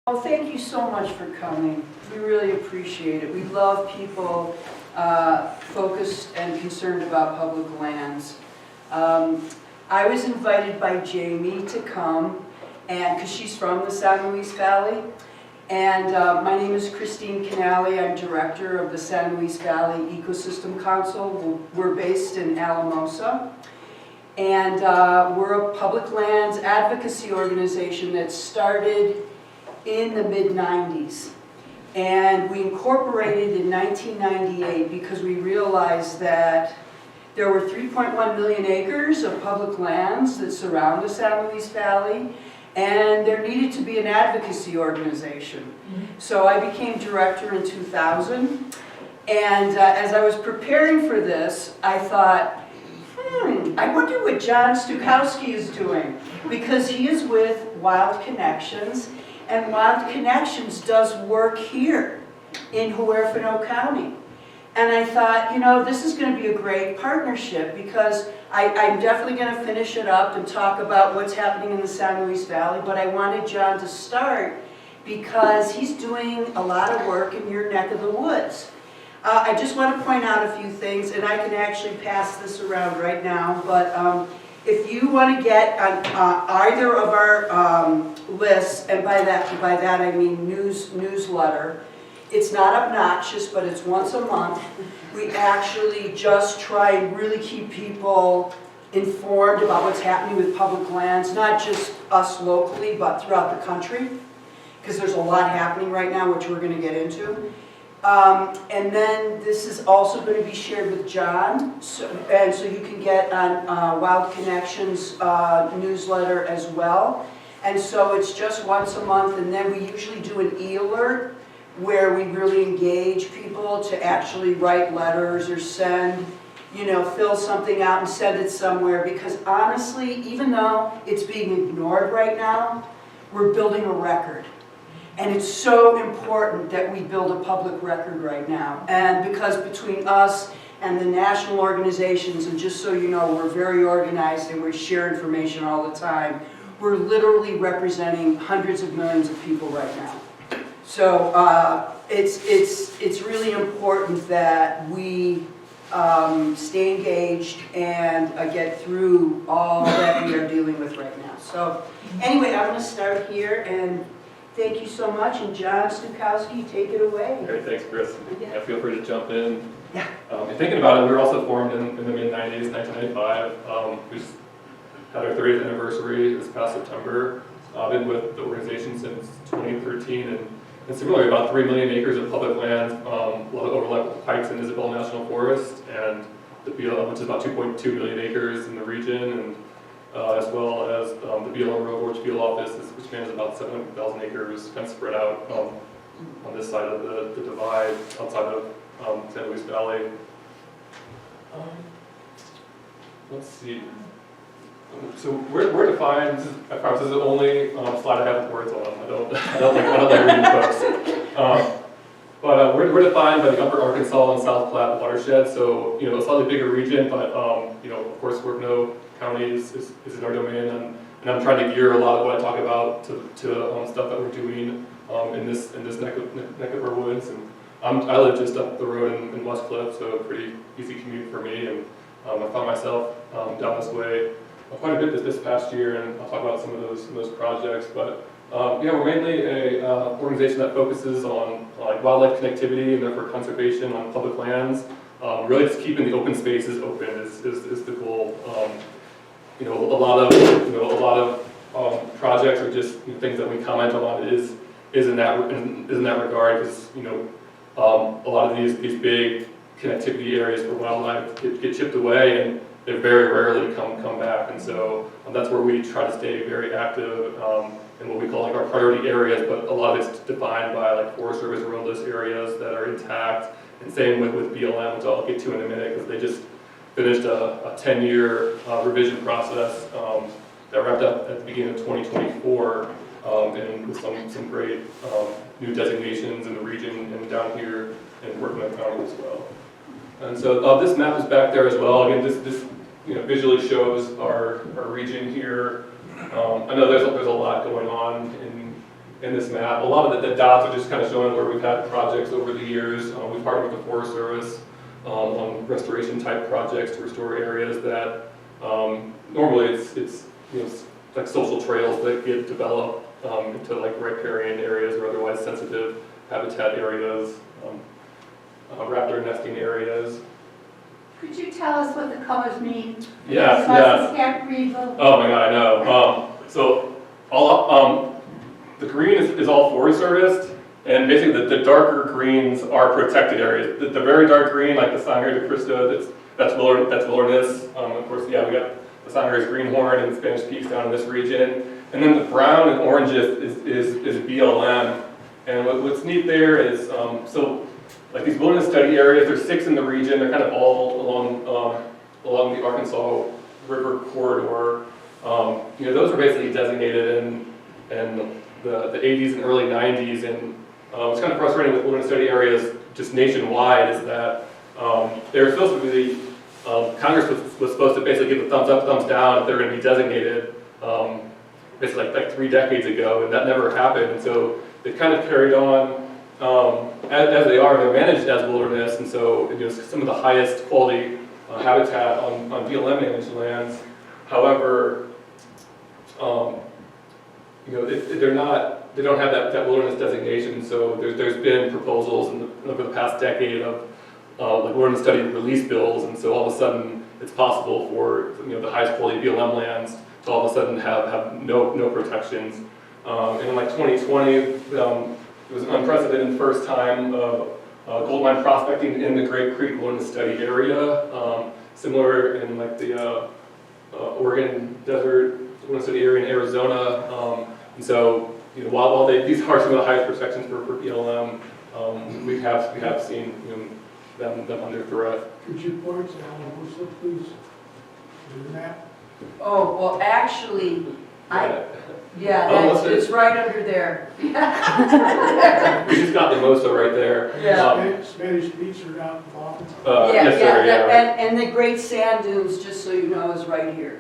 Well, thank you so much for coming. We really appreciate it. We love people focused and concerned about public lands. I was invited by Jamie to come, and because she's from the San Luis Valley. And my name is Christine Canale. I'm director of the San Luis Valley Ecosystem Council. We're based in Alamosa. And we're a public lands advocacy organization that started in the mid-90s. And we incorporated in 1998 because we realized that there were 3.1 million acres of public lands that surround the San Luis Valley, and there needed to be an advocacy organization. So I became director in 2000, and as I was preparing for this, I thought, I wonder what John Stukowski is doing, because he is with Wild Connections, and Wild Connections does work here in Huerfano County. And I thought, you know, this is going to be a great partnership, because I'm definitely going to finish it up and talk about what's happening in the San Luis Valley, but I wanted John to start because he's doing a lot of work in your neck of the woods. I just want to point out a few things, and I can actually pass this around right now, but if you want to get on either of our lists, and by that I mean newsletter, it's not obnoxious, but it's once a month. We actually just try and really keep people informed about what's happening with public lands, not just us locally, but throughout the country, because there's a lot happening right now, which we're going to get into. And then this is also going to be shared with John, so you can get on Wild Connections newsletter as well. And so it's just once a month, and then we usually do an e-alert where we really engage people to actually write letters or send, you know, fill something out and send it somewhere, because honestly, even though it's being ignored right now, we're building a record. And it's so important that we build a public record right now. And because between us and the national organizations, and just so you know, we're very organized and we share information all the time, we're literally representing hundreds of millions of people right now. So it's really important that we stay engaged and get through all that we are dealing with right now. So anyway, I'm going to start here, and thank you so much, and John Stukowski, take it away. Great, thanks, Chris. Yeah. Feel free to jump in. Yeah. And thinking about it, we were also formed in the mid-90s, 1995. We just had our 30th anniversary this past September. I've been with the organization since 2013, and similarly, about 3 million acres of public land, overlap with Pikes and Isabel National Forest, and the BLM, which is about 2.2 million acres in the region, and as well as the BLM Road Field Office, which spans about 700,000 acres, kind of spread out on this side of the divide, outside of San Luis Valley. Let's see. So we're defined. I promise this is the only slide I have with words on. I don't like reading books. But we're defined by the Upper Arkansas and South Platte watershed. So a slightly bigger region, but of course, Huerfano County is in our domain, and I'm trying to gear a lot of what I talk about to stuff that we're doing in this neck of our woods. And I live just up the road in West Cliff, so a pretty easy commute for me. And I found myself down this way quite a bit this past year, and I'll talk about some of those projects. But we're mainly a organization that focuses on wildlife connectivity and therefore conservation on public lands. Really, just keeping the open spaces open is the goal. A lot of projects are just things that we comment on is in that regard, because a lot of these big connectivity areas for wildlife get chipped away, and they very rarely come back. And so that's where we try to stay very active in what we call our priority areas, but a lot of it's defined by Forest Service roadless areas that are intact. And same with BLM, which I'll get to in a minute, because they just finished a 10-year revision process that wrapped up at the beginning of 2024, and with some great new designations in the region and down here in Huerfano County as well. And so this map is back there as well. Again, this visually shows our region here. I know there's a lot going on in in this map. A lot of the dots are just kind of showing where we've had projects over the years. We've partnered with the Forest Service on restoration type projects to restore areas that normally it's like social trails that get developed into like riparian areas or otherwise sensitive habitat areas, raptor nesting areas. Could you tell us what the colors mean? Yes, Buses can't read them. Oh my God, I know. So all the green is all Forest Service, and basically the darker greens are protected areas. The very dark green, like the Sangre de Cristo, that's wilderness. Of course, yeah, we got the Sangre's greenhorn and Spanish Peaks down in this region, and then the brown and orange is BLM. And what's neat there is so like these wilderness study areas. There's 6 in the region. They're kind of all along the Arkansas River corridor. Those were basically designated in the 80s and early 90s, and what's kind of frustrating with wilderness study areas just nationwide is that they're supposed to be, Congress was supposed to basically give a thumbs up, thumbs down if they're going to be designated, basically like 3 decades ago, and that never happened. And so they kind of carried on as they are. They're managed as wilderness, and so some of the highest quality habitat on BLM managed lands. However, they don't have that wilderness designation. So there's been proposals over the past decade of like wilderness study release bills, and so all of a sudden it's possible for the highest quality BLM lands to all of a sudden have no protections. And in like 2020, it was an unprecedented first time of gold mine prospecting in the Great Creek Wilderness Study area, similar in like the Oregon Desert Wilderness Study area in Arizona. And so while these are some of the highest protections for BLM, we have seen them under threat. Could you point to Alamosa, please? The map? Oh, well, actually, Oh, it's right under there. We just got the Mosa right there. Yeah. Spanish Peaks are down at the bottom. Yes, sir, yeah. And the Great Sand Dunes, just so you know, is right here.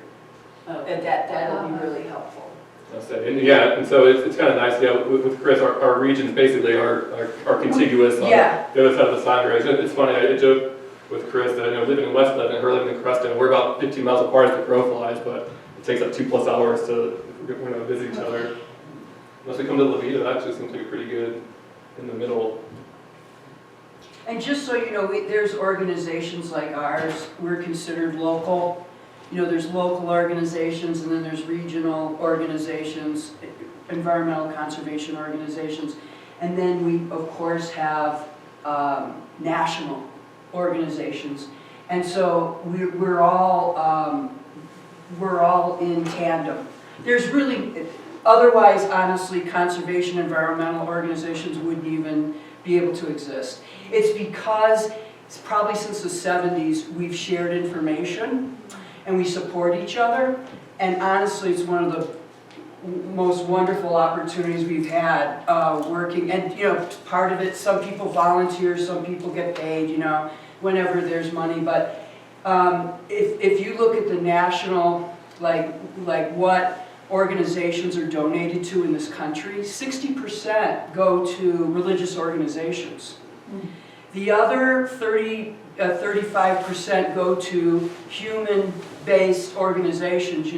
And that'll be really helpful. And so it's kind of nice. With Chris, our regions basically are contiguous on the other side of the Sangre. It's funny. I joke with Chris that living in West Lebanon and her living in Creston, we're about 15 miles apart as the crow flies, but it takes up 2+ hours to visit each other. Unless we come to Levita, that actually seems to be pretty good in the middle. And just so you know, there's organizations like ours. We're considered local. There's local organizations, and then there's regional organizations, environmental conservation organizations, and then we, of course, have national organizations. And so we're all in tandem. There's really, otherwise, honestly, conservation environmental organizations wouldn't even be able to exist. It's because it's probably since the 70s we've shared information and we support each other, and honestly it's one of the most wonderful opportunities we've had working. And part of it, some people volunteer, some people get paid, whenever there's money. But if you look at the national, like what organizations are donated to in this country, 60% go to religious organizations. The other 35% go to human-based organizations,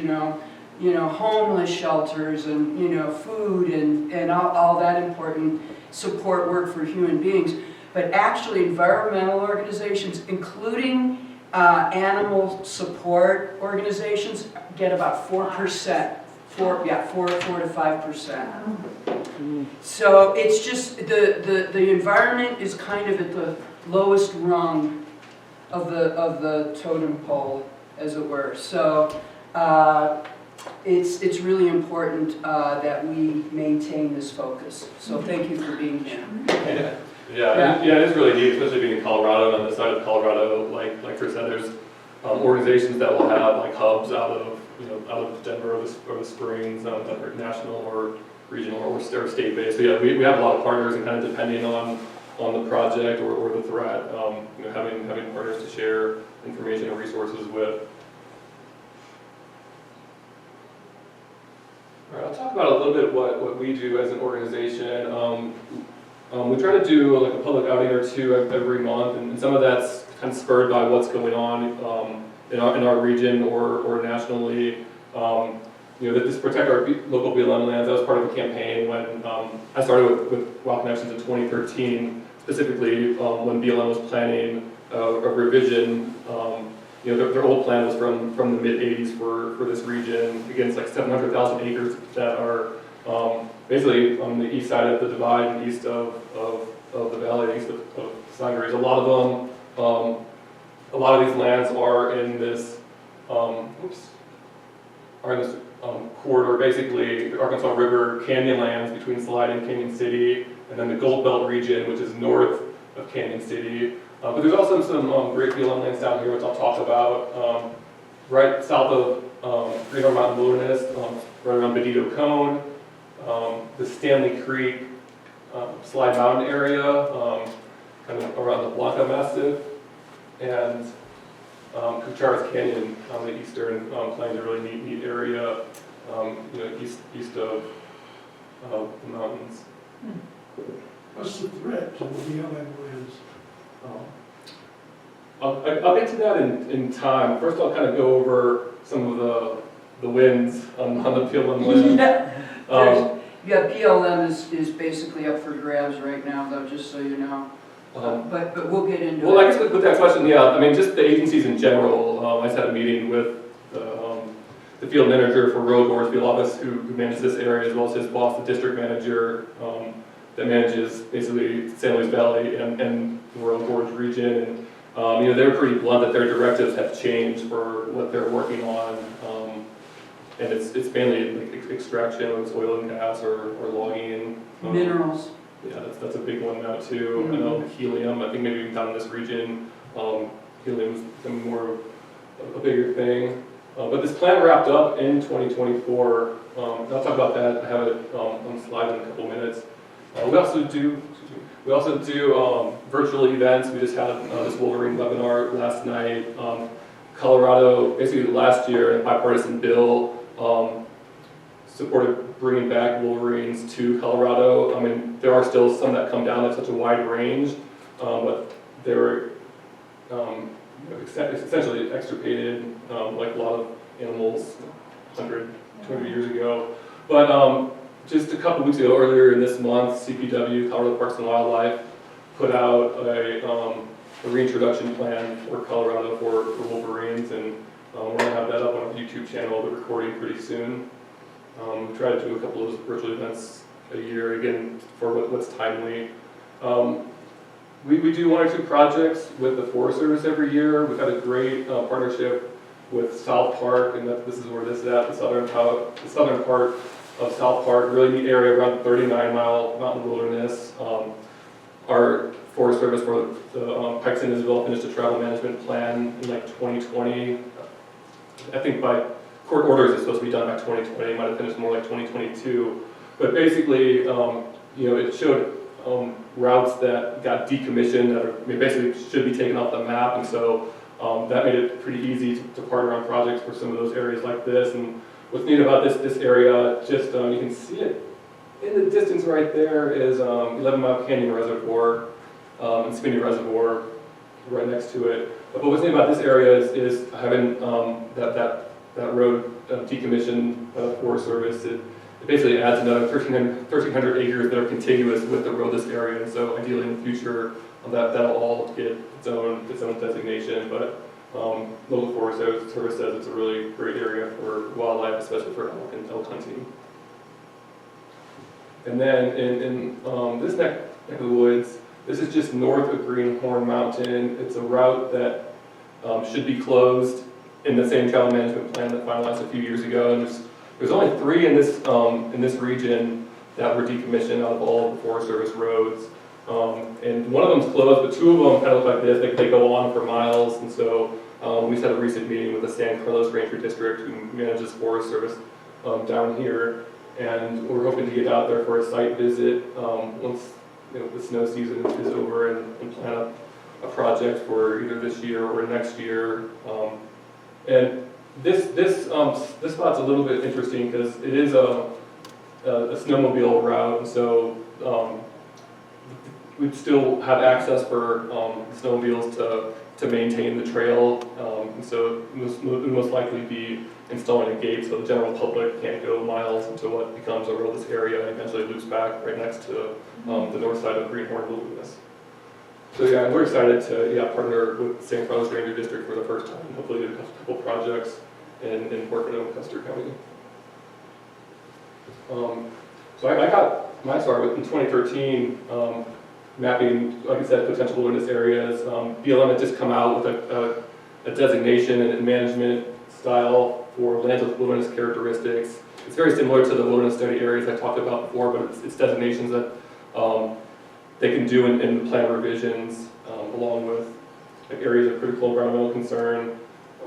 homeless shelters and food and all that important support work for human beings. But actually, environmental organizations, including animal support organizations, get about 4%. 4 to 5%. So it's just the environment is kind of at the lowest rung of the totem pole, as it were. So it's really important that we maintain this focus. So thank you for being here. Yeah, it is really neat, especially being in Colorado and on this side of Colorado. Like Chris said, there's organizations that will have like hubs out of Denver or the Springs, that are national or regional or state based. So yeah, we have a lot of partners, and kind of depending on the project or the threat, having partners to share information and resources with. All right, I'll talk about a little bit what we do as an organization. We try to do like a public outing or two every month, and some of that's kind of spurred by what's going on in our region or nationally. That this protect our local BLM lands. That was part of a campaign when I started with Wild Connections in 2013, specifically when BLM was planning a revision. Their old plan was from the mid 80s for this region. Again, it's like 700,000 acres that are basically on the east side of the divide and east of the valley, east of Sangres. A lot of these lands are in this corridor, basically the Arkansas River Canyon lands between Slide and Canyon City, and then the Gold Belt region, which is north of Canyon City. But there's also some great BLM lands down here, which I'll talk about. Right south of Greenhorn Mountain Wilderness, right around Benito Cone, the Stanley Creek Slide Mountain area, kind of around the Blanca Massif, and Cucharas Canyon on the eastern plains, a really neat area, east of the mountains. What's the threat to the BLM lands? I'll get to that in time. First, I'll kind of go over some of the wins on the BLM land. BLM is basically up for grabs right now, though, just so you know. But we'll get into it. Well, I guess with that question, yeah, I mean, just the agencies in general. I just had a meeting with the field manager for Road Board's field office who manages this area, as well as his boss, the district manager that manages basically San Luis Valley and the Road Board's region. And they're pretty blunt that their directives have changed for what they're working on. And it's mainly like extraction, whether it's oil and gas or logging. Minerals. Yeah, that's a big one now too. Mm-hmm. I know helium, I think maybe even down in this region, helium is becoming more of a bigger thing. But this plan wrapped up in 2024. I'll talk about that. I have it on the slide in a couple minutes. We also do virtual events. We just had this Wolverine webinar last night. Colorado, basically last year, a bipartisan bill supported bringing back wolverines to Colorado. I mean, there are still some that come down at such a wide range, but they were essentially extirpated, like a lot of animals 100, 200 years ago. But just a couple weeks ago, earlier in this month, CPW, Colorado Parks and Wildlife, put out a reintroduction plan for Colorado for wolverines, and we're going to have that up on our YouTube channel, the recording pretty soon. We try to do a couple of those virtual events a year, again, for what's timely. We do one or two projects with the Forest Service every year. We've had a great partnership with South Park, and this is where this is at, the southern part of South Park, really neat area around the 39-mile mountain wilderness. Our Forest Service for the Pikes and Isabel finished a travel management plan in like 2020. I think by court orders it's supposed to be done by 2020. It might have finished more like 2022. But basically, it showed routes that got decommissioned that basically should be taken off the map, and so that made it pretty easy to partner on projects for some of those areas like this. And what's neat about this area, just you can see it in the distance right there is 11 Mile Canyon Reservoir and Spinney Reservoir right next to it. But what's neat about this area is having that road decommissioned by the Forest Service. It basically adds another 1,300 acres that are contiguous with the roadless area, and so ideally in the future that'll all get its own designation. But local Forest Service says it's a really great area for wildlife, especially for elk hunting. And then in this neck of the woods, this is just north of Greenhorn Mountain. It's a route that should be closed in the same travel management plan that finalized a few years ago. And there's only 3 in this region that were decommissioned out of all of the Forest Service roads. And one of them's closed, but 2 of them kind of look like this. They go on for miles. And so we just had a recent meeting with the San Carlos Ranger District, who manages Forest Service down here. And we're hoping to get out there for a site visit once the snow season is over, and plan a project for either this year or next year. And this spot's a little bit interesting because it is a snowmobile route, and so we'd still have access for snowmobiles to maintain the trail, and so it would most likely be installing a gate so the general public can't go miles into what becomes a roadless area and eventually loops back right next to the north side of Greenhorn Wilderness. So yeah, we're excited to partner with St. Carlos Ranger District for the first time, hopefully do a couple projects in Pocono and Custer County. So I got my start in 2013, mapping, like I said, potential wilderness areas. BLM had just come out with a designation and management style for lands with wilderness characteristics. It's very similar to the wilderness study areas I talked about before, but it's designations that they can do in the plan revisions, along with like areas of critical environmental concern.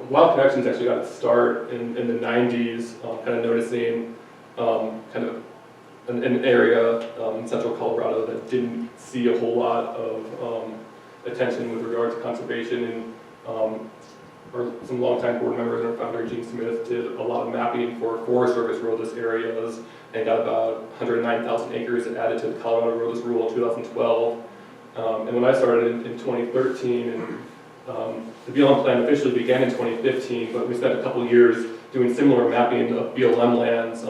Wild Connections actually got its start in the 90s, kind of noticing kind of an area in central Colorado that didn't see a whole lot of attention with regard to conservation, and some longtime board members and our founder Gene Smith did a lot of mapping for Forest Service roadless areas and got about 109,000 acres added to the Colorado Roadless Rule in 2012. And when I started in 2013, and the BLM plan officially began in 2015, but we spent a couple years doing similar mapping of BLM lands.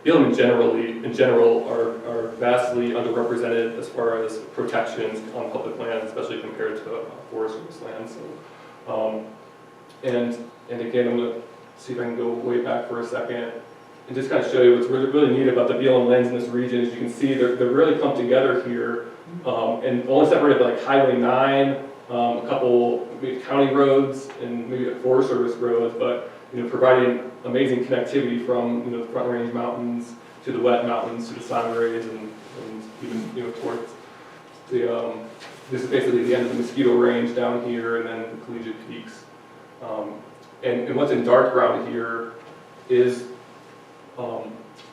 BLM in general are vastly underrepresented as far as protections on public lands, especially compared to Forest Service lands. So, and again, I'm going to see if I can go way back for a second and just kind of show you what's really neat about the BLM lands in this region. As you can see, they're really clumped together here, and only separated by like Highway 9, a couple maybe county roads, and maybe Forest Service roads, but providing amazing connectivity from the Front Range Mountains to the Wet Mountains to the Sangres, and even towards the this is basically the end of the Mosquito Range down here, and then the Collegiate Peaks. And what's in dark brown here is a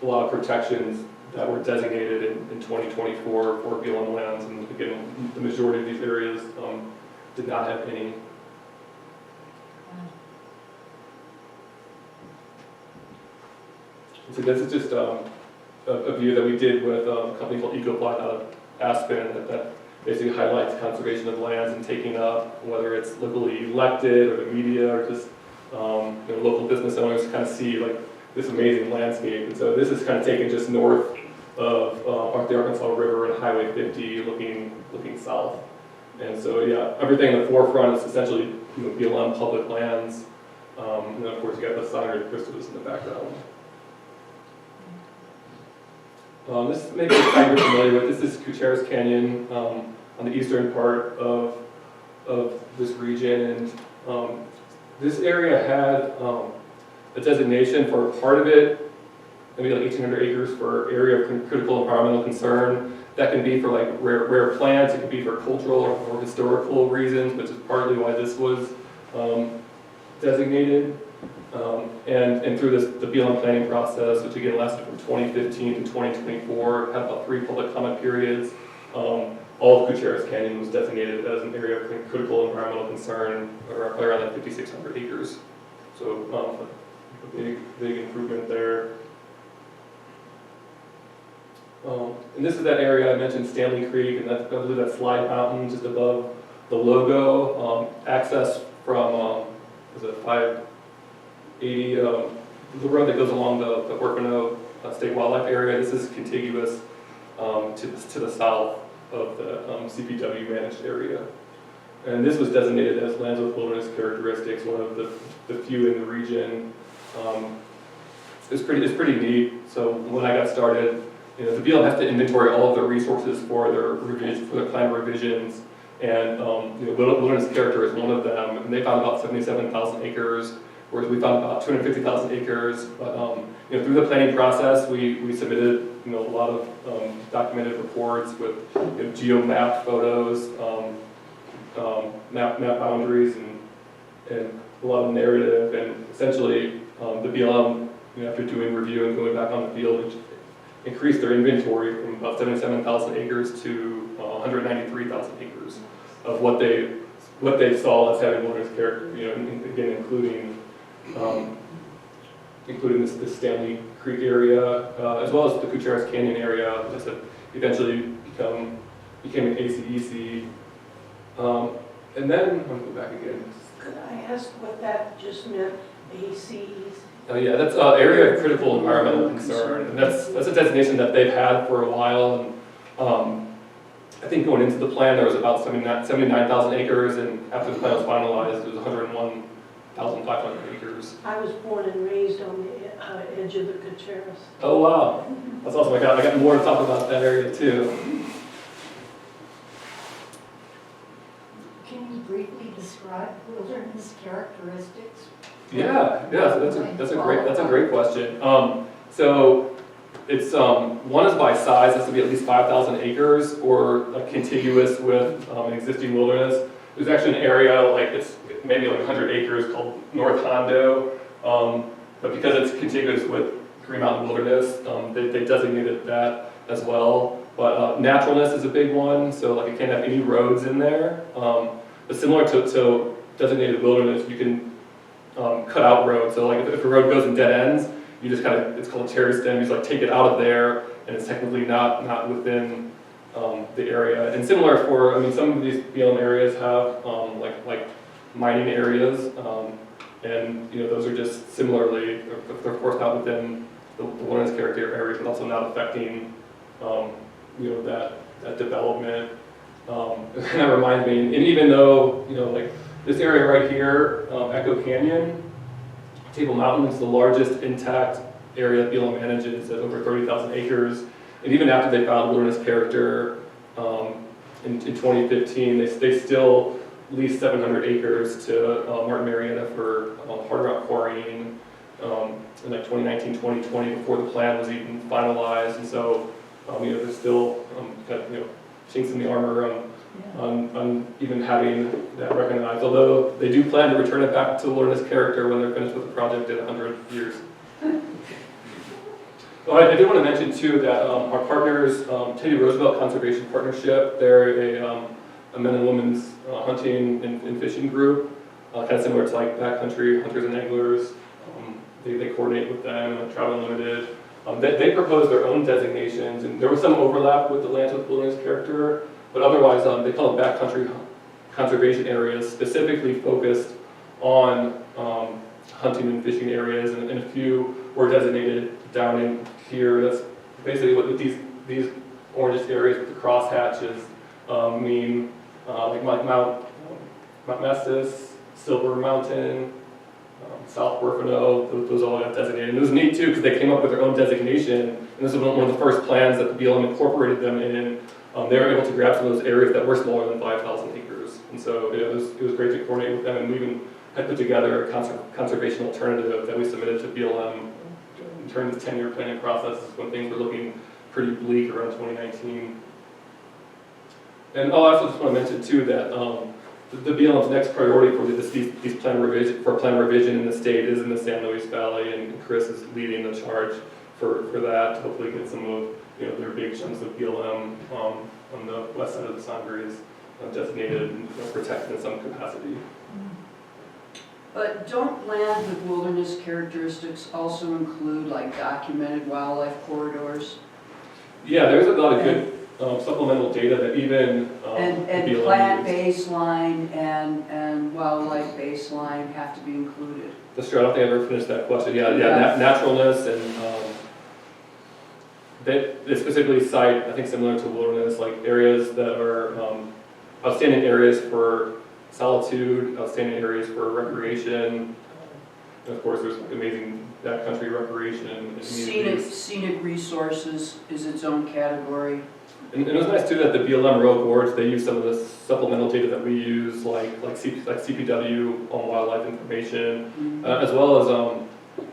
lot of protections that were designated in 2024 for BLM lands, and again, the majority of these areas did not have any. So this is just a view that we did with a company called EcoPlot out of Aspen that basically highlights conservation of lands and taking up, whether it's locally elected or the media or just local business owners to kind of see like this amazing landscape. And so this is kind of taken just north of the Arkansas River and Highway 50, looking south. And so yeah, everything in the forefront is essentially BLM public lands. And then of course you got the Sangre de Cristos in the background. This may be a kind you're familiar with. This is Gutierrez Canyon on the eastern part of this region, and this area had a designation for part of it, maybe like 1,800 acres for area of critical environmental concern. That can be for like rare plants. It could be for cultural or historical reasons, which is partly why this was designated. And through the BLM planning process, which again lasted from 2015 to 2024, had about 3 public comment periods. All of Gutierrez Canyon was designated as an area of critical environmental concern, or around that 5,600 acres. So a big improvement there. And this is that area I mentioned, Stanley Creek, and that's, I believe that's Slide Mountain just above the logo. Access from is it 580, the road that goes along the Orfano State Wildlife Area. This is contiguous to the south of the CPW managed area. And this was designated as lands with wilderness characteristics, one of the few in the region. It's pretty neat. So when I got started, the BLM has to inventory all of their resources for their plan revisions, and wilderness character is one of them. And they found about 77,000 acres, whereas we found about 250,000 acres. But through the planning process, we submitted a lot of documented reports with geo-mapped photos, map boundaries, and a lot of narrative. And essentially, the BLM, after doing review and going back on the field, increased their inventory from about 77,000 acres to 193,000 acres of what they saw as having wilderness character. Again, including including this Stanley Creek area, as well as the Cucharas Canyon area, which eventually became an ACEC. And then, I'm going to go back again. Could I ask what that just meant, ACs? Oh yeah, that's area of critical environmental concern, and that's a designation that they've had for a while. And I think going into the plan, there was about 79,000 acres, and after the plan was finalized, it was 101,500 acres. I was born and raised on the edge of the Cucharas. Oh wow, that's awesome! I got more to talk about that area too. Can you briefly describe wilderness characteristics? Yeah, that's a great question. So it's one is by size, it has to be at least 5,000 acres or contiguous with an existing wilderness. There's actually an area it's maybe 100 acres called North Hondo, but because it's contiguous with Green Mountain Wilderness, they designated that as well. But naturalness is a big one, so it can't have any roads in there. But similar to designated wilderness, you can cut out roads. So if a road goes in dead ends, you just it's called a cherry stem, you just take it out of there, and it's technically not within the area. And similar some of these BLM areas have like mining areas, and those are just similarly, they're of course not within the wilderness character area, but also not affecting that development. And that reminds me, and even though this area right here, Echo Canyon, Table Mountain is the largest intact area that BLM manages at over 30,000 acres. And even after they filed wilderness character in 2015, they still leased 700 acres to Martin Marietta for hard rock quarrying in 2019, 2020, before the plan was even finalized. And so, there's still chinks in the armor on even having that recognized, although they do plan to return it back to wilderness character when they're finished with the project in 100 years. Well, I did want to mention too that our partners, Teddy Roosevelt Conservation Partnership, they're a men and women's hunting and fishing group, kind of similar to Backcountry Hunters and Anglers. They coordinate with them, Trout Unlimited. They proposed their own designations, and there was some overlap with the lands with wilderness character, but otherwise they call it backcountry conservation areas, specifically focused on hunting and fishing areas, and a few were designated down in here. That's basically what these orange areas with the crosshatches mean, like Mount Mestis, Silver Mountain, South Orfano, those all got designated. And it was neat too, because they came up with their own designation, and this was one of the first plans that the BLM incorporated them in. They were able to grab some of those areas that were smaller than 5,000 acres. And so it was great to coordinate with them, and we even had put together a conservation alternative that we submitted to BLM during this 10-year planning process when things were looking pretty bleak around 2019. And I also just want to mention too that the BLM's next priority for these plan revision in the state is in the San Luis Valley, and Chris is leading the charge for that to hopefully get some of their big chunks of BLM on the west side of the Sangres designated and protected in some capacity. But don't land with wilderness characteristics also include documented wildlife corridors? Yeah, there's a lot of good supplemental data that even And BLM plant uses. baseline and wildlife baseline have to be included. That's true. I don't think I ever finished that question. Yeah. Naturalness and they specifically cite, I think similar to wilderness, areas that are outstanding areas for solitude, outstanding areas for recreation. And of course, there's amazing backcountry recreation and communities. Scenic resources is its own category. And it was nice too that the BLM Rogue Boards, they use some of the supplemental data that we use, like CPW on wildlife information, as well as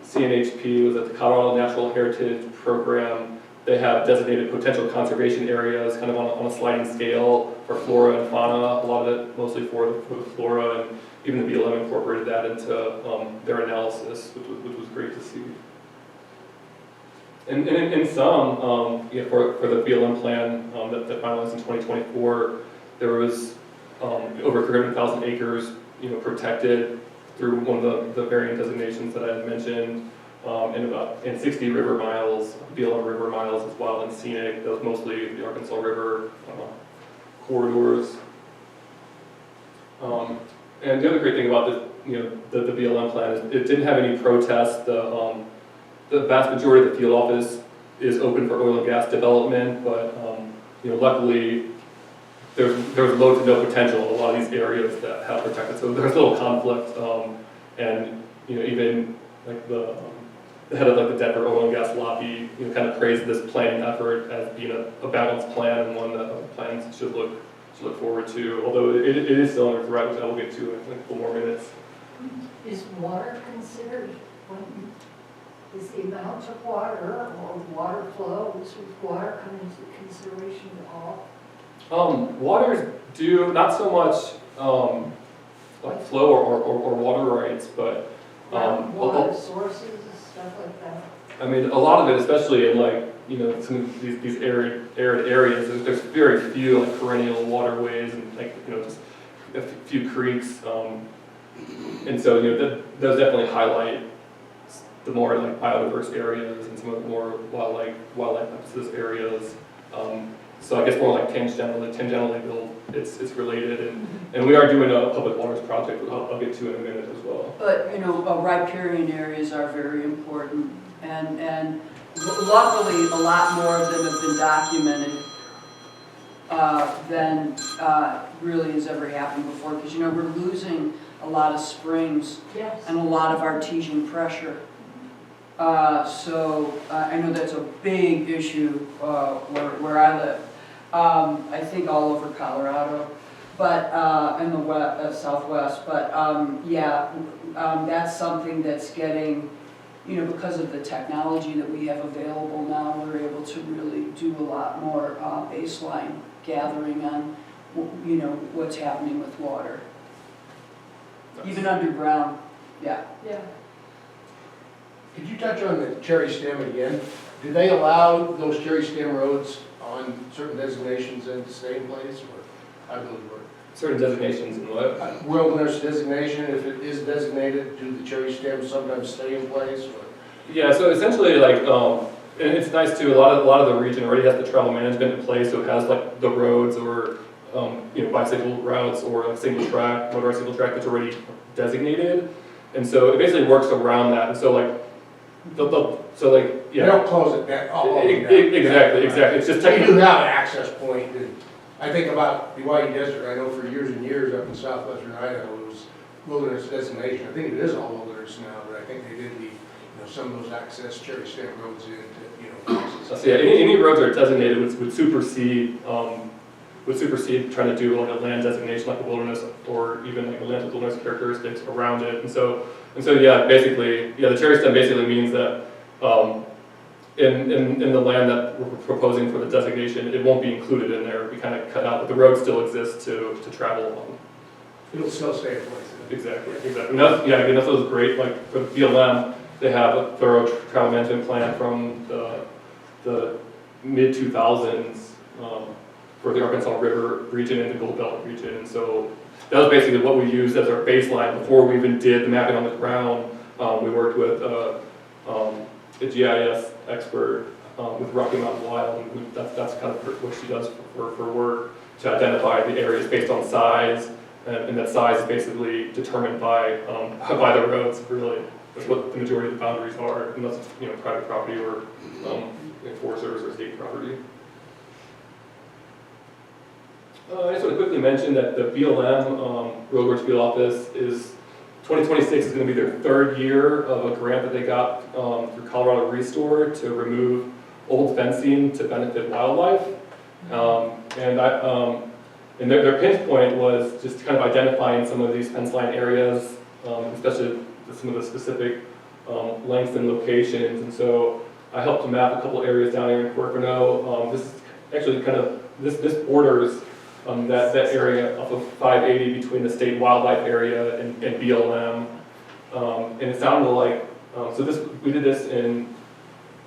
CNHP was at the Colorado Natural Heritage Program. They have designated potential conservation areas kind of on a sliding scale for flora and fauna, a lot of it mostly for the flora, and even the BLM incorporated that into their analysis, which was great to see. And in some, for the BLM plan that finalized in 2024, there was over 300,000 acres, protected through one of the variant designations that I had mentioned. and 60 river miles, BLM river miles is wild and scenic. That was mostly the Arkansas River corridors. And the other great thing about the BLM plan is it didn't have any protests. The vast majority of the field office is open for oil and gas development, but luckily there's low to no potential in a lot of these areas that have protected. So there's little conflict, and even like the head of like the Denver oil and gas lobby, kind of praised this planning effort as being a balanced plan and one that plans should look forward to. Although it is still under threat, which I will get to in a couple more minutes. Is water considered when, is the amount of water or water flows with water come into consideration at all? Waters do not so much like flow or water rights, but water sources and stuff like that. I mean, a lot of it, especially in like some of these arid areas, there's very few like perennial waterways and like just a few creeks, and so those definitely highlight the more like biodiverse areas and some of the more wildlife emphasis areas. So I guess more like tangentially built, it's related, and we are doing a public waters project, which I'll get to in a minute as well. But, riparian areas are very important, and luckily, a lot more of them have been documented than really has ever happened before, because, we're losing a lot of springs Yes. and a lot of artesian pressure. So I know that's a big issue where I live. I think all over Colorado, but in the southwest. But that's something that's getting, because of the technology that we have available now, we're able to really do a lot more baseline gathering on, what's happening with water, even underground. Yeah. Yeah. Could you touch on the cherry stem again? Do they allow those cherry stem roads on certain designations then to stay in place, or how do those work? Certain designations and what? Wilderness designation, if it is designated, do the cherry stems sometimes stay in place, or? Yeah, so essentially, like, and it's nice too. A lot of the region already has the travel management in place, so it has like the roads or bicycle routes or like motorized single track that's already designated, and so it basically works around that. And so like, They don't close it down. Exactly. It's just So you do technically. have an access point, and I think about the Hawaii Desert. I know for years and years up in southwestern Idaho, it was wilderness designation. I think it is all wilderness now, but I think they did leave, some of those access cherry stem roads in to, access. So yeah, any roads that are designated would supersede trying to do like a land designation like a wilderness or even like a land with wilderness characteristics around it. And so basically, the cherry stem basically means that in the land that we're proposing for the designation, it won't be included in there. We kind of cut out, but the road still exists to travel along. It'll still stay in place. Exactly. And that's what was great. Like for the BLM, they have a thorough travel management plan from the mid 2000s for the Arkansas River region and the Gold Belt region, and so that was basically what we used as our baseline before we even did the mapping on the ground. We worked with a GIS expert with Rocky Mountain Wild, and that's kind of what she does for work to identify the areas based on size, and that size is basically determined by the roads. Really, that's what the majority of the boundaries are, unless it's private property or Forest Service or state property. I just want to quickly mention that the BLM Roadworks Field Office 2026 is going to be their third year of a grant that they got through Colorado Restore to remove old fencing to benefit wildlife. And their pinch point was just kind of identifying some of these fence line areas, especially some of the specific lengths and locations. And so I helped to map a couple areas down here in Corcoran. This is actually kind of, this borders that area off of 580 between the state wildlife area and BLM. And it sounded like, we did this in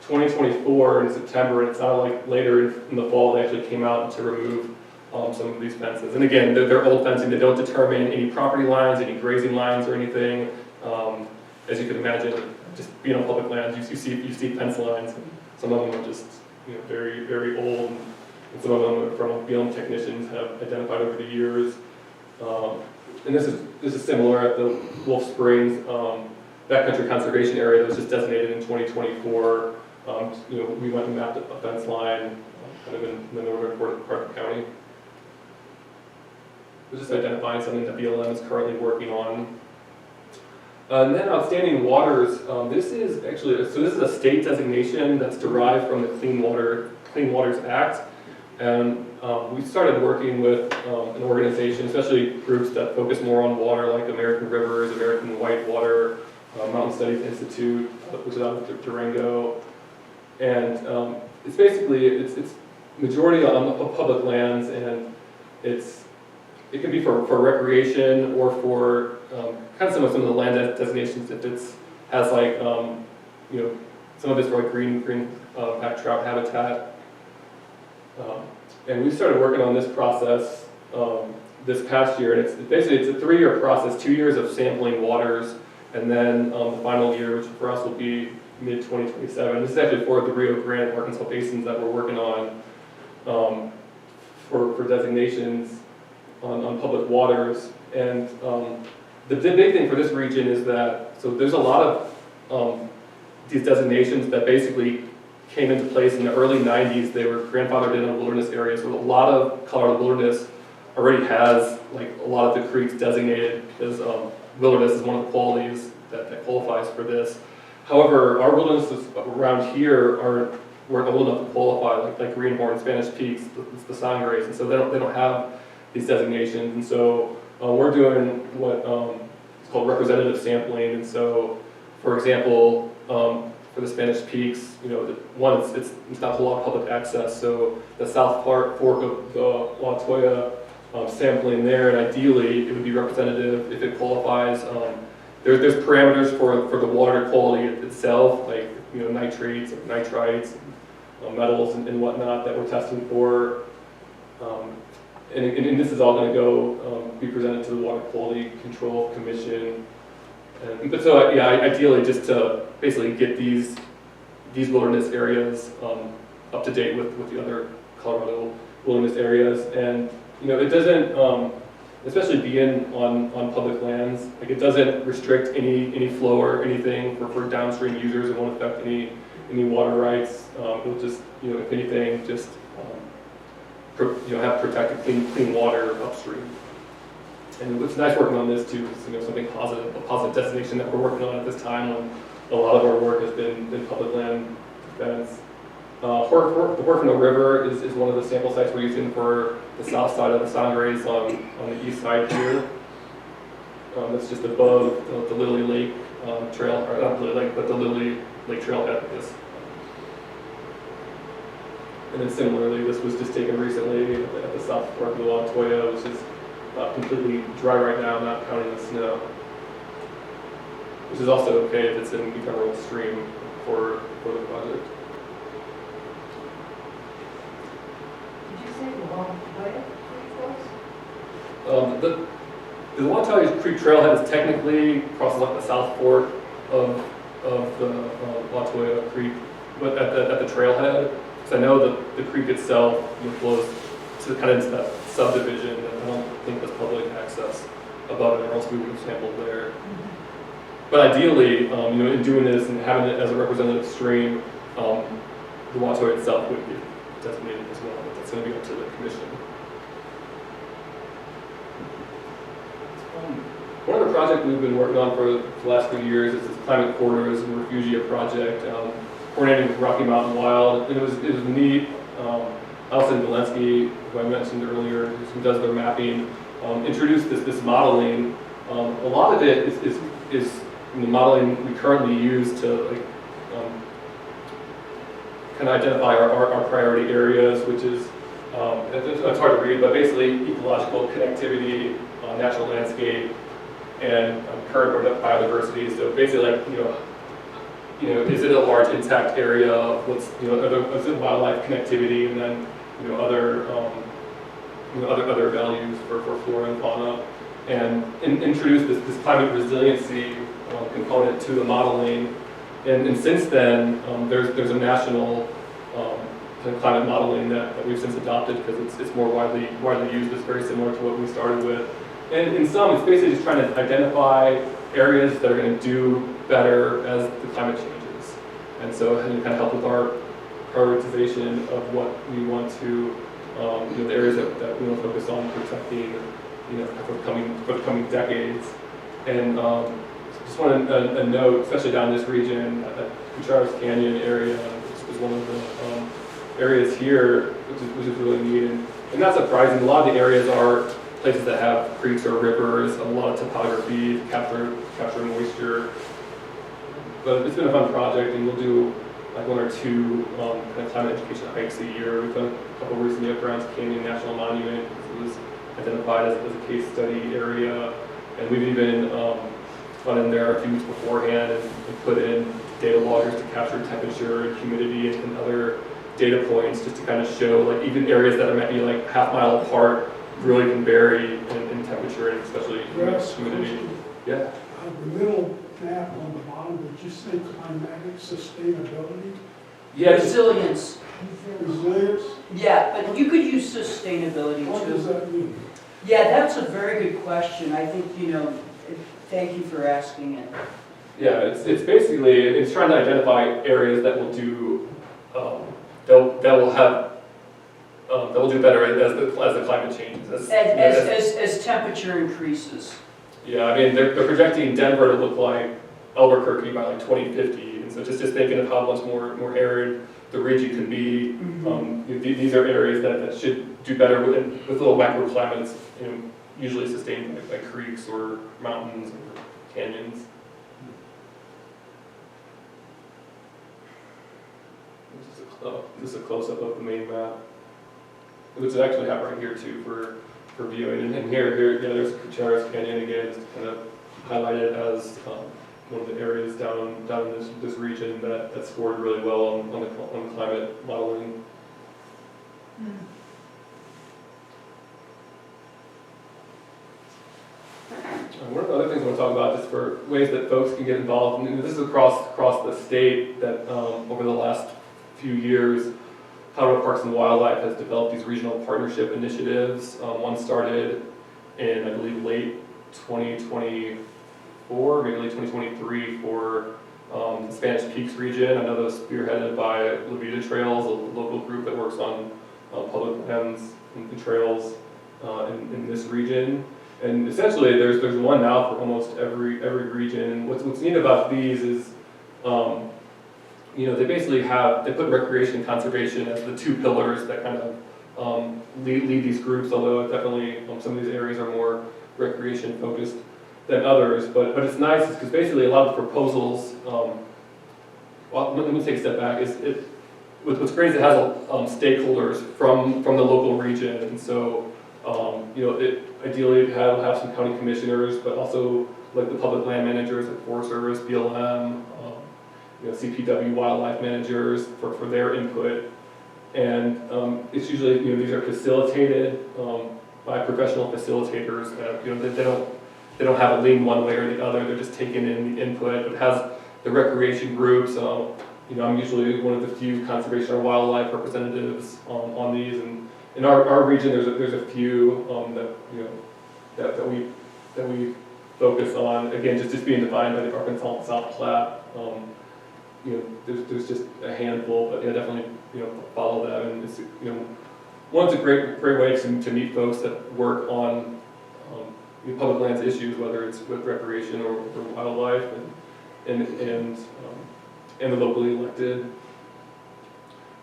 2024 in September, and it sounded like later in the fall they actually came out to remove some of these fences. And again, they're old fencing. They don't determine any property lines, any grazing lines or anything. as you can imagine, just being on public lands, you see fence lines. And some of them are just very, very old, and some of them are from BLM technicians have identified over the years. And this is similar at the Wolf Springs backcountry conservation area that was just designated in 2024. We went and mapped a fence line kind of in the northern part of the county. We're just identifying something that BLM is currently working on. And then outstanding waters, this is a state designation that's derived from the Clean Waters Act. And we started working with an organization, especially groups that focus more on water, like American Rivers, American Whitewater, Mountain Studies Institute, which is out of Durango. And it's basically, it's majority on public lands, and it can be for recreation or for kind of some of the land designations. If has like some of it's for like green back trout habitat. And we started working on this process this past year, and it's a 3-year process, 2 years of sampling waters, and then the final year, which for us will be mid-2027. This is actually for the Rio Grande, Arkansas basins that we're working on for designations on public waters. And the big thing for this region is that, so there's a lot of these designations that basically came into place in the early 90s. They were grandfathered in wilderness areas. So a lot of Colorado wilderness already has like a lot of the creeks designated because wilderness is one of the qualities that qualifies for this. However, our wildernesses around here weren't old enough to qualify, like Greenhorn, Spanish Peaks, the Sangres, and so they don't have these designations. And so we're doing what is called representative sampling. And so, for example, for the Spanish Peaks, it's not a whole lot of public access. So the South Fork of the La Toya sampling there, and ideally it would be representative if it qualifies. There's parameters for the water quality itself, like nitrates, nitrites, metals, and whatnot that we're testing for. And this is all going to go be presented to the Water Quality Control Commission. But so ideally just to basically get these wilderness areas up to date with the other Colorado wilderness areas, and it doesn't, especially being on public lands, like it doesn't restrict any flow or anything for downstream users. It won't affect any water rights. It'll just if anything just have protected clean water upstream. And it's nice working on this too, because something positive, a positive destination that we're working on at this time when a lot of our work has been public land defense. The Huerfano River is one of the sample sites we're using for the south side of the Sangres on the east side here. It's just above the Lily Lake trail, or not Lily Lake, but the Lily Lake trailhead. And then similarly, this was just taken recently at the South Fork of the La Toya, which is completely dry right now, not counting the snow. Which is also okay if it's in the Emerald Stream for the project. Did you say the La Toya Creek was? The La Toya Creek Trailhead is technically crosses like the South Fork of the La Toya Creek, but at the trailhead. Because I know the creek itself flows to kind of into that subdivision, and I don't think there's public access above it, or else we would have sampled there. Mm-hmm. But ideally, in doing this and having it as a representative stream, the La Toya itself would be designated as well. But that's going to be up to the commission. One other project we've been working on for the last few years is this Climate Corridors and Refugia project, coordinating with Rocky Mountain Wild. And it was neat. Alison Valensky, who I mentioned earlier, who does their mapping, introduced this modeling. A lot of it is the modeling we currently use to kind of identify our priority areas, which is it's hard to read, but basically ecological connectivity, natural landscape, and current biodiversity. So basically, is it a large intact area? What's is it wildlife connectivity, and then other values for flora and fauna. and introduced this climate resiliency component to the modeling. And since then, there's a national kind of climate modeling that we've since adopted because it's more widely used. It's very similar to what we started with. And in some, it's basically just trying to identify areas that are going to do better as the climate changes. And so it kind of help with our prioritization of what we want to, the areas that we want to focus on protecting, for the coming decades. And just want to note, especially down this region, that Cucharas Canyon area is one of the areas here, which is really neat. And not surprising, a lot of the areas are places that have creeks or rivers, a lot of topography, capture moisture. But it's been a fun project, and we'll do like 1 or 2 kind of climate education hikes a year. We've done a couple recently up Browns Canyon National Monument. It was identified as a case study area, and we've even gone in there a few weeks beforehand and put in data loggers to capture temperature and humidity and other data points, just to kind of show like even areas that are maybe like half-mile apart really can vary in temperature and especially humidity. Yeah. The middle map on the bottom, did you say climatic sustainability? Yeah. Resilience. Resilience? Yeah, but you could use sustainability What does too. that mean? Yeah, that's a very good question. I think, thank you for asking it. Yeah, it's basically, it's trying to identify areas that will do, that will do better as the climate changes. As temperature increases. Yeah, I mean, they're projecting Denver to look like Albuquerque by like 2050, and so just thinking of how much more arid the region can be. These are areas that should do better with little microclimates, usually sustained by creeks or mountains or canyons. Just a close-up of the main map, which I actually have right here too for viewing. And here, yeah, there's Cucharas Canyon again, just to kind of highlight it as one of the areas down in this region that scored really well on the climate modeling. One of the other things I want to talk about, just for ways that folks can get involved, and this is across the state, that over the last few years, Colorado Parks and Wildlife has developed these regional partnership initiatives. One started in, I believe, late 2024, maybe late 2023 for the Spanish Peaks region. I know that was spearheaded by La Vida Trails, a local group that works on public lands and trails in this region. And essentially, there's one now for almost every region. And what's neat about these is, they basically they put recreation and conservation as the 2 pillars that kind of lead these groups. Although definitely some of these areas are more recreation focused than others. But it's nice because basically a lot of the proposals. Well, let me take a step back. What's great is it has stakeholders from the local region, and so. Ideally, it have some county commissioners, but also like the public land managers like Forest Service, BLM, CPW wildlife managers for their input. And it's usually, these are facilitated by professional facilitators. They don't have a lean one way or the other. They're just taking in the input. It has the recreation groups. I'm usually one of the few conservation or wildlife representatives on these, and in our region, there's a few that we focus on. Again, just being defined by the Arkansas South Platte. There's just a handful, but definitely follow them. And it's one's a great way to meet folks that work on public lands issues, whether it's with recreation or wildlife, and the locally elected.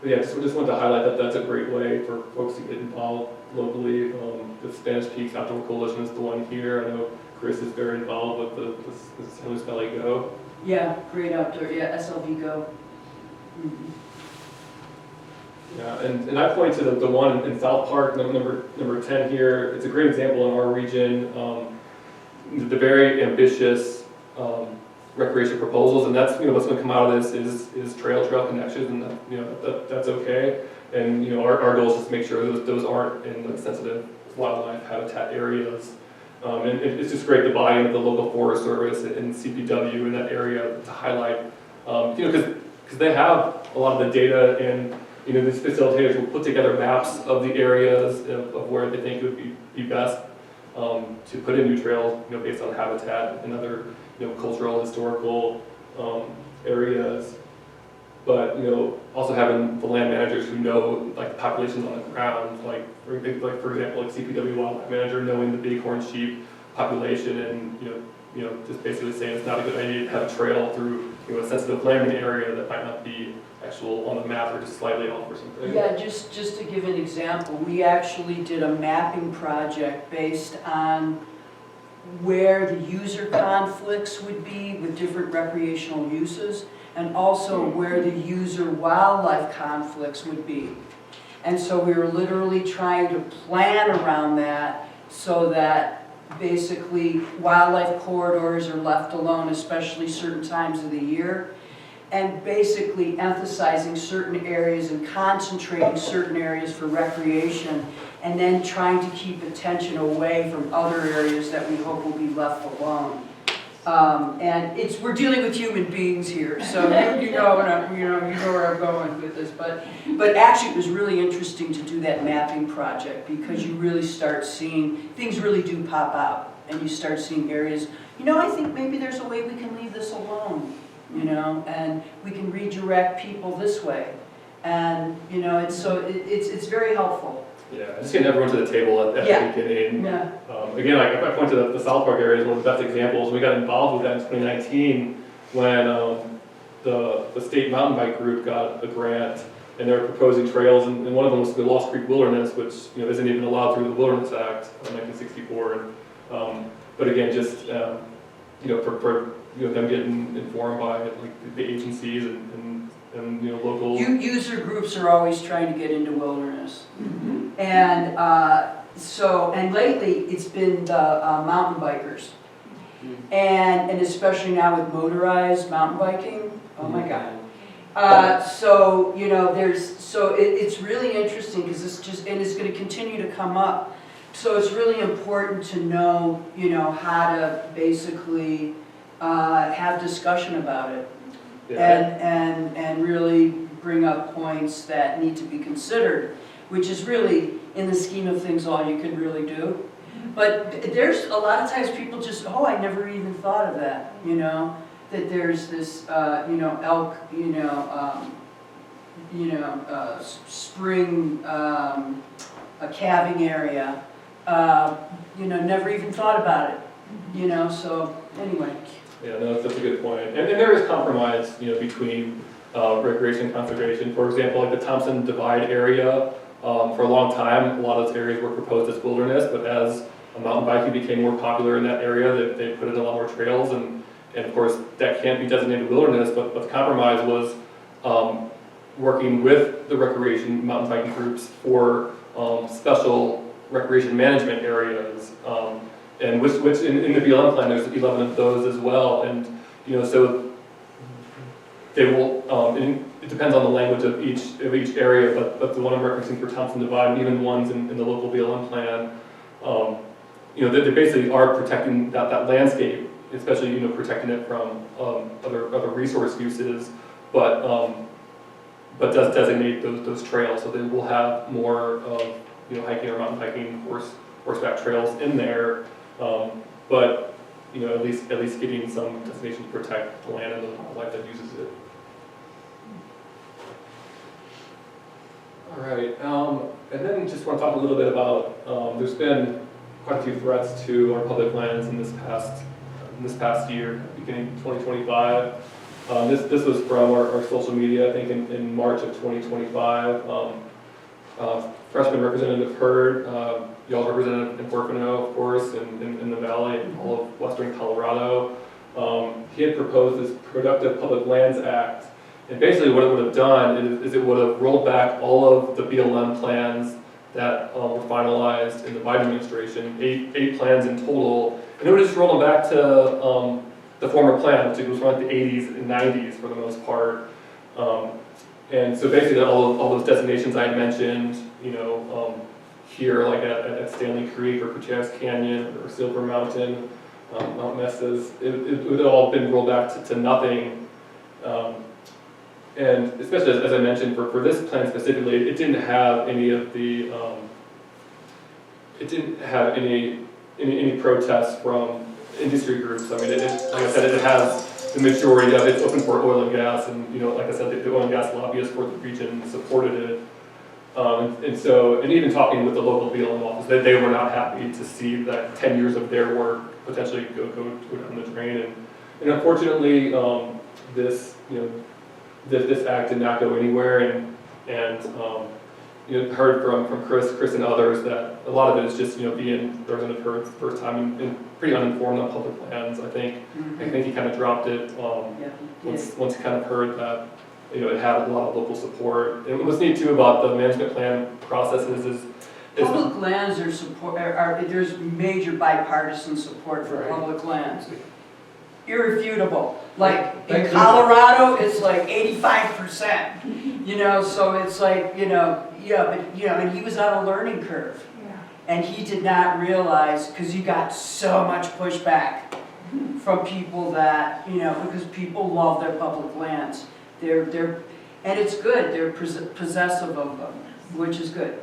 But yeah, just wanted to highlight that that's a great way for folks to get involved locally. The Spanish Peaks Outdoor Coalition is the one here. I know Chris is very involved with the San Luis Valley Go. Yeah, great outdoor, SLV Go. Yeah, and I point to the one in South Park, number 10 here. It's a great example in our region. The very ambitious recreation proposals, and that's what's going to come out of this is trail connections, and that's okay. And our goal is just to make sure those aren't in sensitive wildlife habitat areas. And it's just great the buy-in of the local Forest Service and CPW in that area to highlight, because they have a lot of the data, and these facilitators will put together maps of the areas of where they think it would be best to put in new trails, based on habitat and other cultural, historical areas. But also having the land managers who know like the populations on the ground, like for example, like CPW wildlife manager knowing the bighorn sheep population, and just basically saying it's not a good idea to have a trail through a sensitive lambing area that might not be actual on the map or just slightly off or something. Yeah, just to give an example, we actually did a mapping project based on where the user conflicts would be with different recreational uses, and also where the user wildlife conflicts would be. And so we were literally trying to plan around that so that basically wildlife corridors are left alone, especially certain times of the year, and basically emphasizing certain areas and concentrating certain areas for recreation, and then trying to keep attention away from other areas that we hope will be left alone. And we're dealing with human beings here, so you know where I'm going with this. But actually, it was really interesting to do that mapping project, because you really start seeing things really do pop out, and you start seeing areas. I think maybe there's a way we can leave this alone, and we can redirect people this way, and it's very helpful. Yeah, just getting everyone to the table at the beginning. Yeah. Again, if I point to the South Park area as one of the best examples. We got involved with that in 2019 when the state mountain bike group got a grant, and they were proposing trails, and one of them was the Lost Creek Wilderness, which isn't even allowed through the Wilderness Act of 1964. But again, just for them getting informed by like the agencies and local. User groups are always trying to get into wilderness. Mm-hmm. And and lately it's been the mountain bikers. And especially now with motorized mountain biking, oh my God. It's really interesting, because it's going to continue to come up. So it's really important to know, how to basically have discussion about it. Yeah. And really bring up points that need to be considered, which is really, in the scheme of things, all you can really do. But there's a lot of times people just, I never even thought of that, that there's this, elk, spring, a calving area, never even thought about it, so anyway. Yeah, no, that's a good point. And there is compromise, between recreation and conservation. For example, like the Thompson Divide area, for a long time, a lot of those areas were proposed as wilderness, but as mountain biking became more popular in that area, they put in a lot more trails, and of course, that can't be designated wilderness, but the compromise was working with the recreation mountain biking groups for special recreation management areas. And which in the BLM plan, there's 11 of those as well, and so they will. It depends on the language of each area, but the one I'm referencing for Thompson Divide, and even ones in the local BLM plan, they basically are protecting that landscape, especially protecting it from other resource uses, but does designate those trails, so they will have more hiking or mountain biking, horseback trails in there. But at least getting some destination to protect the land and the wildlife that uses it. All right, and then just want to talk a little bit about. There's been quite a few threats to our public lands in this past year, beginning 2025. This was from our social media, I think in March of 2025. Freshman Representative Hurd, y'all's representative in Porcano, of course, in the Valley, and all of Western Colorado. He had proposed this Productive Public Lands Act, and basically what it would have done is it would have rolled back all of the BLM plans that were finalized in the Biden administration, eight plans in total, and it would just roll them back to the former plan, which was from like the 80s and 90s for the most part. And so basically all those designations I had mentioned, here, like at Stanley Creek or Kuchas Canyon or Silver Mountain, Mount Messes, it would have all been rolled back to nothing. And especially as I mentioned, for this plan specifically, it didn't have any of the, it didn't have any protests from industry groups. I mean, like I said, it has the majority of it's open for oil and gas, and like I said, the oil and gas lobbyists for the region supported it. And even talking with the local BLM office, they were not happy to see that 10 years of their work potentially go down the drain. And unfortunately, this act did not go anywhere. And heard from Chris and others that a lot of it is just being the resident of her first time and pretty uninformed on public lands. I think he kind of dropped it once he kind of heard that it had a lot of local support. And what's neat too about the management plan processes is public lands there's major bipartisan support for public lands. Irrefutable. Like in Colorado, it's like 85%. So it's like and he was on a learning curve, and he did not realize because you got so much pushback from people that because people love their public lands. And it's good. They're possessive of them, which is good.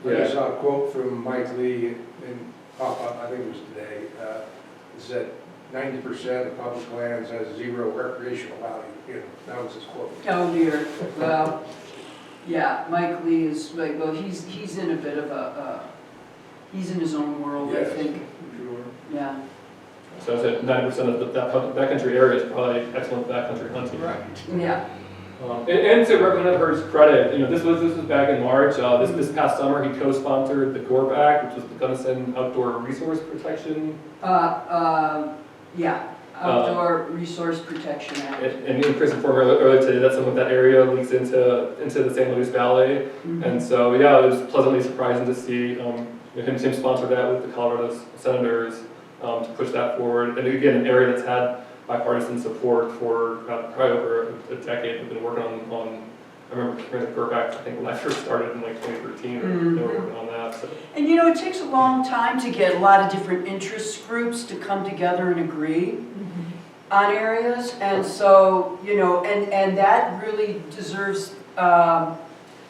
I saw a quote from Mike Lee in pop-up, I think it was today. It said 90% of public lands has zero recreational value. That was his quote. Oh dear. Well, yeah, Mike Lee is like, well, he's in a bit of he's in his own world, Yes, I think. Sure. Yeah. so I said 90% of that backcountry area is probably excellent backcountry hunting. Right. Yeah. And to Representative Hurd's credit, this was back in March. This past summer, he co-sponsored the GORP Act, which was the Gunnison Outdoor Resource Protection. Outdoor Resource Protection Act. And Chris informed earlier today that some of that area leaks into the San Luis Valley. And so, it was pleasantly surprising to see him sponsor that with the Colorado senators to push that forward. And again, an area that's had bipartisan support for probably over a decade. We've been working on I remember the GORP Act, I think when I first started in like 2013, they were working on that. So. And it takes a long time to get a lot of different interest groups to come together and agree on areas. And so, and that really deserves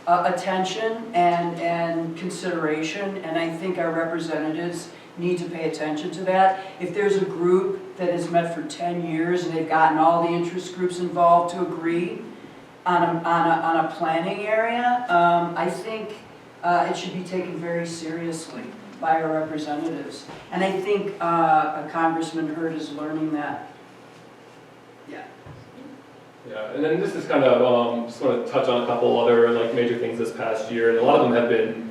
attention and consideration. And I think our representatives need to pay attention to that. If there's a group that has met for 10 years and they've gotten all the interest groups involved to agree on a planning area, I think it should be taken very seriously by our representatives. And I think Congressman Hurd is learning that. Yeah, and then this is kind of, just want to touch on a couple other major things this past year, and a lot of them have been,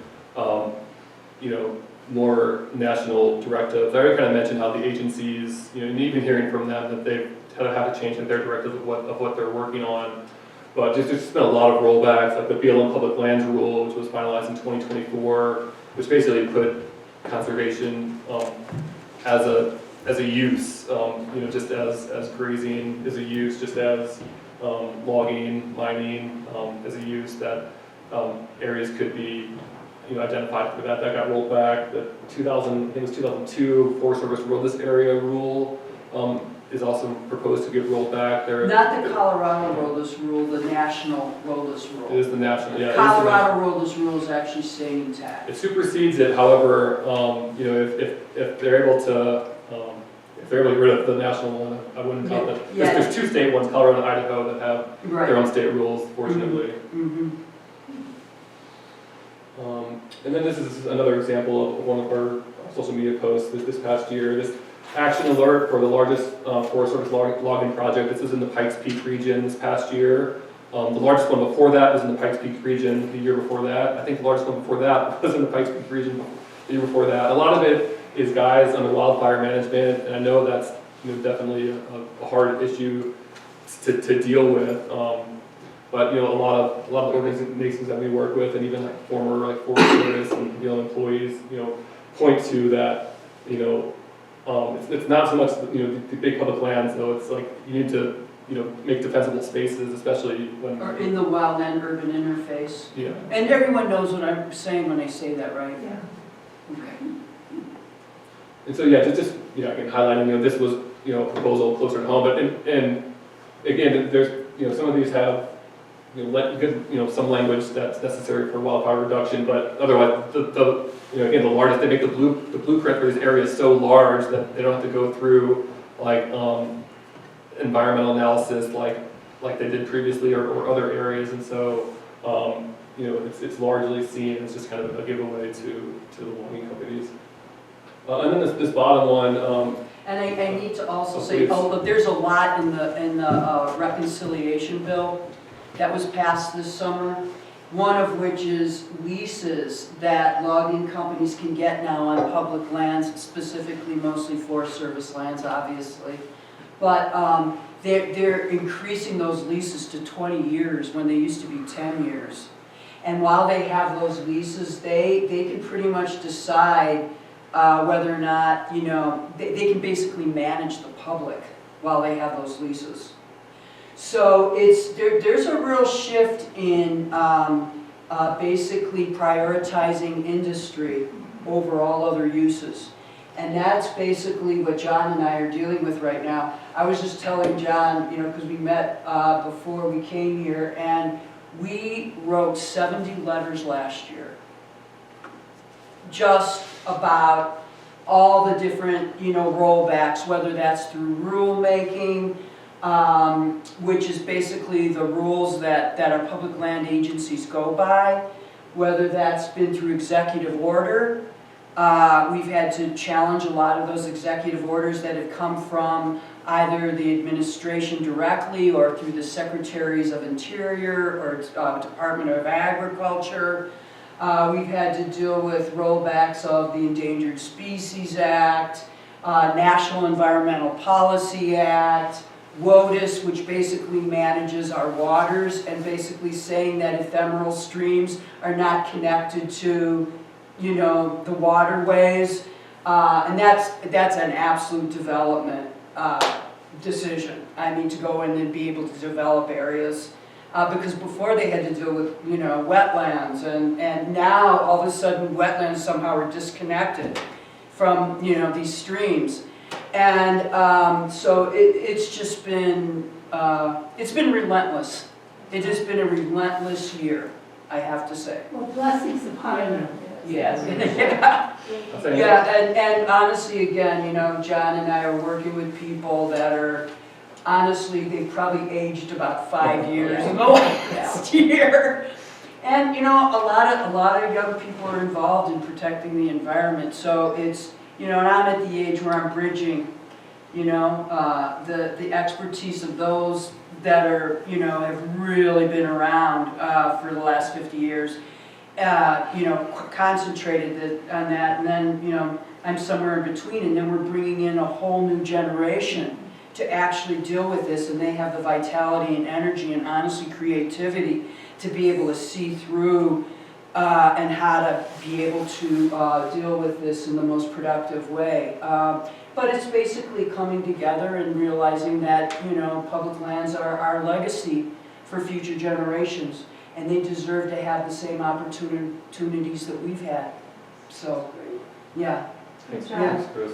more national directives. I already kind of mentioned how the agencies, and even hearing from them that they've had to change their directives of what they're working on. But there's just been a lot of rollbacks, like the BLM Public Lands Rule, which was finalized in 2024, which basically put conservation as a use, just as grazing is a use, just as logging, mining as a use, that areas could be identified for that. That got rolled back. The 2002 Forest Service Wilderness Area Rule is also proposed to get rolled back. Not the Colorado Wilderness Rule, the National Wilderness Rule. It is the national, yeah. Colorado Wilderness Rule is actually staying intact. It supersedes it. However, if they're able to get rid of the national one, I wouldn't count that. There's two state ones, Colorado and Idaho, that have their own state rules, fortunately. And then this is another example of one of our social media posts this past year. This action alert for the largest Forest Service logging project. This is in the Pikes Peak region this past year. The largest one before that was in the Pikes Peak region the year before that. I think the largest one before that was in the Pikes Peak region the year before that. A lot of it is guys under wildfire management, and I know that's definitely a hard issue to deal with. But a lot of the organizations that we work with, and even former Forest Service and employees, point to that. It's not so much the big public lands, though. It's you need to make defensible spaces, especially when. Or in the wildland urban interface. Yeah. And everyone knows what I'm saying when I say that, right? Yeah. Okay. And so, yeah, just again, highlighting, this was, a proposal closer to home, but, and again, there's, some of these have, some language that's necessary for wildfire reduction, but otherwise, again, the largest, they make the blueprint for these areas so large that they don't have to go through, like, environmental analysis like they did previously or other areas, and so, it's largely seen as just kind of a giveaway to the logging companies. And then this bottom one. And I need to also Oh, say, please. look, there's a lot in the reconciliation bill that was passed this summer. One of which is leases that logging companies can get now on public lands, specifically mostly Forest Service lands, obviously. But they're increasing those leases to 20 years when they used to be 10 years. And while they have those leases, they can pretty much decide whether or not, they can basically manage the public while they have those leases. So there's a real shift in basically prioritizing industry over all other uses. And that's basically what John and I are dealing with right now. I was just telling John, because we met before we came here, and we wrote 70 letters last year. Just about all the different, rollbacks, whether that's through rulemaking, which is basically the rules that our public land agencies go by, whether that's been through executive order. We've had to challenge a lot of those executive orders that have come from either the administration directly or through the Secretaries of Interior or Department of Agriculture. We've had to deal with rollbacks of the Endangered Species Act, National Environmental Policy Act, WOTUS, which basically manages our waters, and basically saying that ephemeral streams are not connected to, the waterways, and that's an absolute development decision. I mean, to go in and be able to develop areas, because before they had to deal with, wetlands, and now all of a sudden wetlands somehow are disconnected from, these streams. And so it's just been, it's been relentless. It has been a relentless year, I have to say. Well, blessings upon them. Yes. Yeah. Yeah, and honestly, again, John and I are working with people that are, honestly, they've probably aged about 5 years in the last year. And, a lot of young people are involved in protecting the environment. So it's, and I'm at the age where I'm bridging, the expertise of those that are, have really been around for the last 50 years, concentrated on that. And then, I'm somewhere in between, and then we're bringing in a whole new generation to actually deal with this, and they have the vitality and energy and honestly creativity to be able to see through and how to be able to deal with this in the most productive way. But it's basically coming together and realizing that, public lands are our legacy for future generations, and they deserve to have the same opportunities that we've had. So, yeah. Thanks, Yeah. Chris.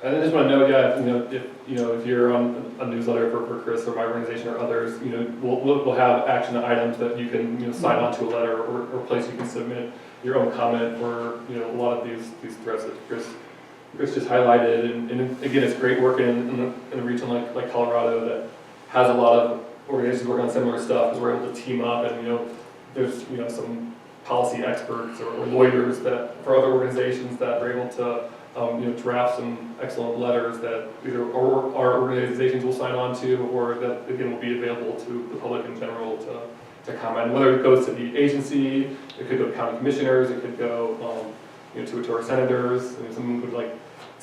And I just want to note, if you're on a newsletter for Chris or my organization or others, we'll have action items that you can sign on to a letter or place you can submit your own comment for a lot of these threats that Chris just highlighted. And again, it's great working in a region like Colorado that has a lot of organizations working on similar stuff, because we're able to team up, and there's some policy experts or lawyers that for other organizations that are able to draft some excellent letters that either our organizations will sign on to, or that again will be available to the public in general to comment. Whether it goes to the agency, it could go to county commissioners, it could go to our senators. I mean, someone would like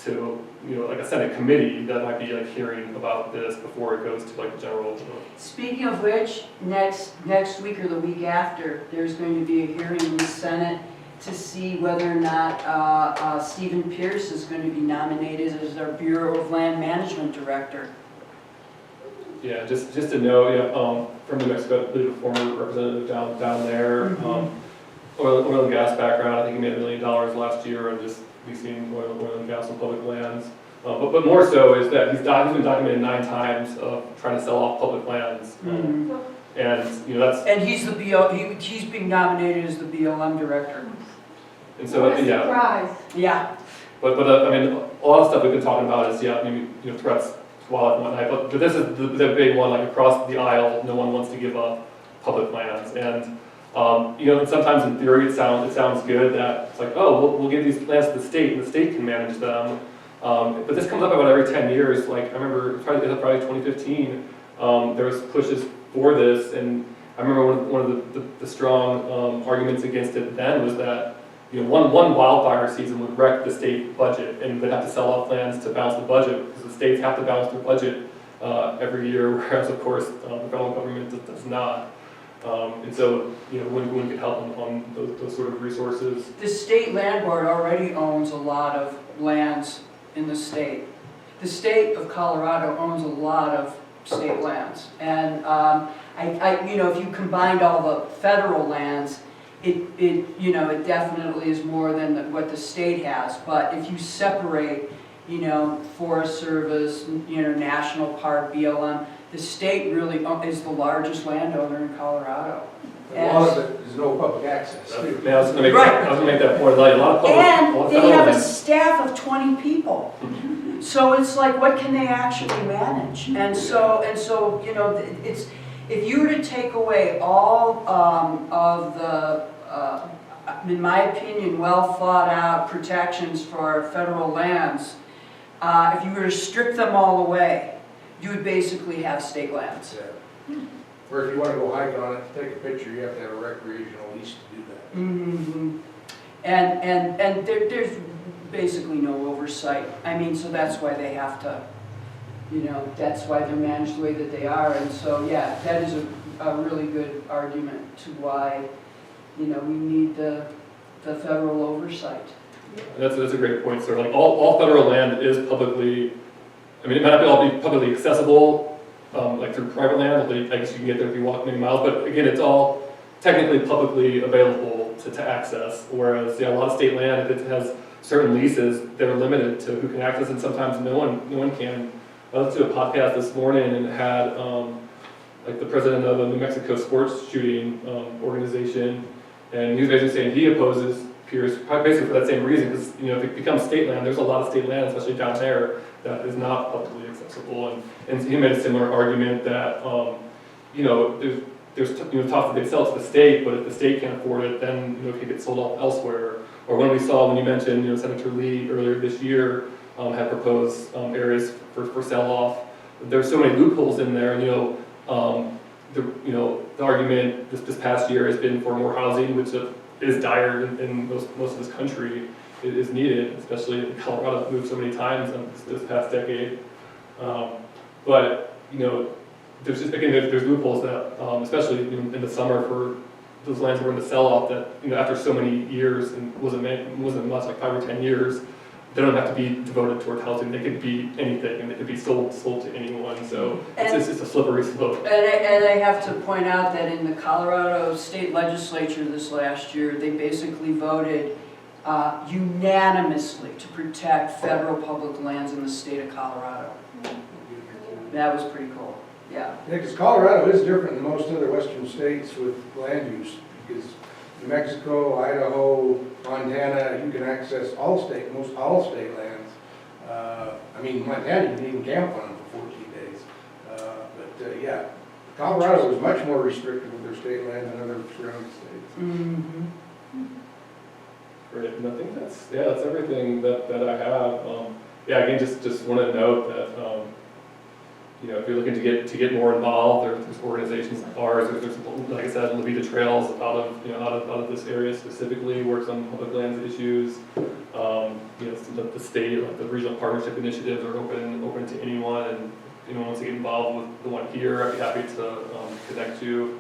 to like a Senate committee that might be hearing about this before it goes to the general. Speaking of which, next week or the week after, there's going to be a hearing in the Senate to see whether or not Stephen Pierce is going to be nominated as our Bureau of Land Management Director. Yeah, just to know, from New Mexico, I believe a former representative down there, oil and gas background. I think he made $1 million last year on just leasing oil and gas on public lands. But more so is that he's been documented 9 times of trying to sell off public lands. And that's And he's being nominated as the BLM director. and so What a surprise. Yeah. But I mean, a lot of stuff we've been talking about is maybe threats to wildlife and whatnot. But this is the big one, like across the aisle, no one wants to give up public lands. And and sometimes in theory it sounds good that it's like, oh, we'll give these lands to the state and the state can manage them. But this comes up about every 10 years. Like I remember probably 2015, there was pushes for this, and I remember one of the strong arguments against it then was that one wildfire season would wreck the state budget, and they'd have to sell off lands to balance the budget because the states have to balance their budget every year, whereas of course the federal government does not. And so when could help on those sort of resources. The state land board already owns a lot of lands in the state. The state of Colorado owns a lot of state lands. And if you combined all the federal lands, it definitely is more than what the state has. But if you separate, Forest Service, National Park, BLM, the state really is the largest landowner in Colorado. A lot of it is no public access. too. I was going to make that point. Like a lot of public, And they federal have a lands. staff of 20 people. So it's like, what can they actually manage? And so it's, if you were to take away all of the, in my opinion, well thought out protections for federal lands, if you were to strip them all away, you would basically have state lands. Yeah. Or if you want to go hike on it, take a picture, you have to have a recreational lease to do that. Mm-hmm. And there's basically no oversight. I mean, so that's why they have to, that's why they're managed the way that they are. And so, yeah, that is a really good argument to why, we need the federal oversight. That's a great point, sir. Like all federal land is publicly, it might not all be publicly accessible, like through private land. I guess you can get there if you walk many miles, but again, it's all technically publicly available to access. Whereas, a lot of state land, if it has certain leases, they're limited to who can access, and sometimes no one can. I listened to a podcast this morning and it had like the president of the New Mexico sports shooting organization, and he was basically saying he opposes Pierce, basically for that same reason, because if it becomes state land, there's a lot of state land, especially down there, that is not publicly accessible. And he made a similar argument that there's talks that they sell to the state, but if the state can't afford it, then it could get sold off elsewhere. Or when you mentioned Senator Lee earlier this year had proposed areas for sell off. There's so many loopholes in there. The argument this past year has been for more housing, which is dire in most of this country. It is needed, especially in Colorado. It's moved so many times in this past decade. But there's loopholes that, especially in the summer for those lands that were in the sell-off, that after so many years and wasn't much, like 5 or 10 years, they don't have to be devoted toward housing. They could be anything, and they could be sold to anyone. So it's a slippery slope. And I have to point out that in the Colorado State Legislature this last year, they basically voted unanimously to protect federal public lands in the state of Colorado. That was pretty cool. Yeah. Because Colorado is different than most other western states with land use, because New Mexico, Idaho, Montana, you can access most all state lands. Montana, you can even camp on them for 14 days. Yeah, Colorado is much more restrictive with their state land than other surrounding states. Mm-hmm. Great, and I think that's everything that I have. Again, just want to note that if you're looking to get more involved, there's organizations like ours. There's like I said, Levita Trails out of this area specifically works on public lands issues. The state, like the regional partnership initiatives, are open to anyone, and anyone wants to get involved with the one here, I'd be happy to connect you.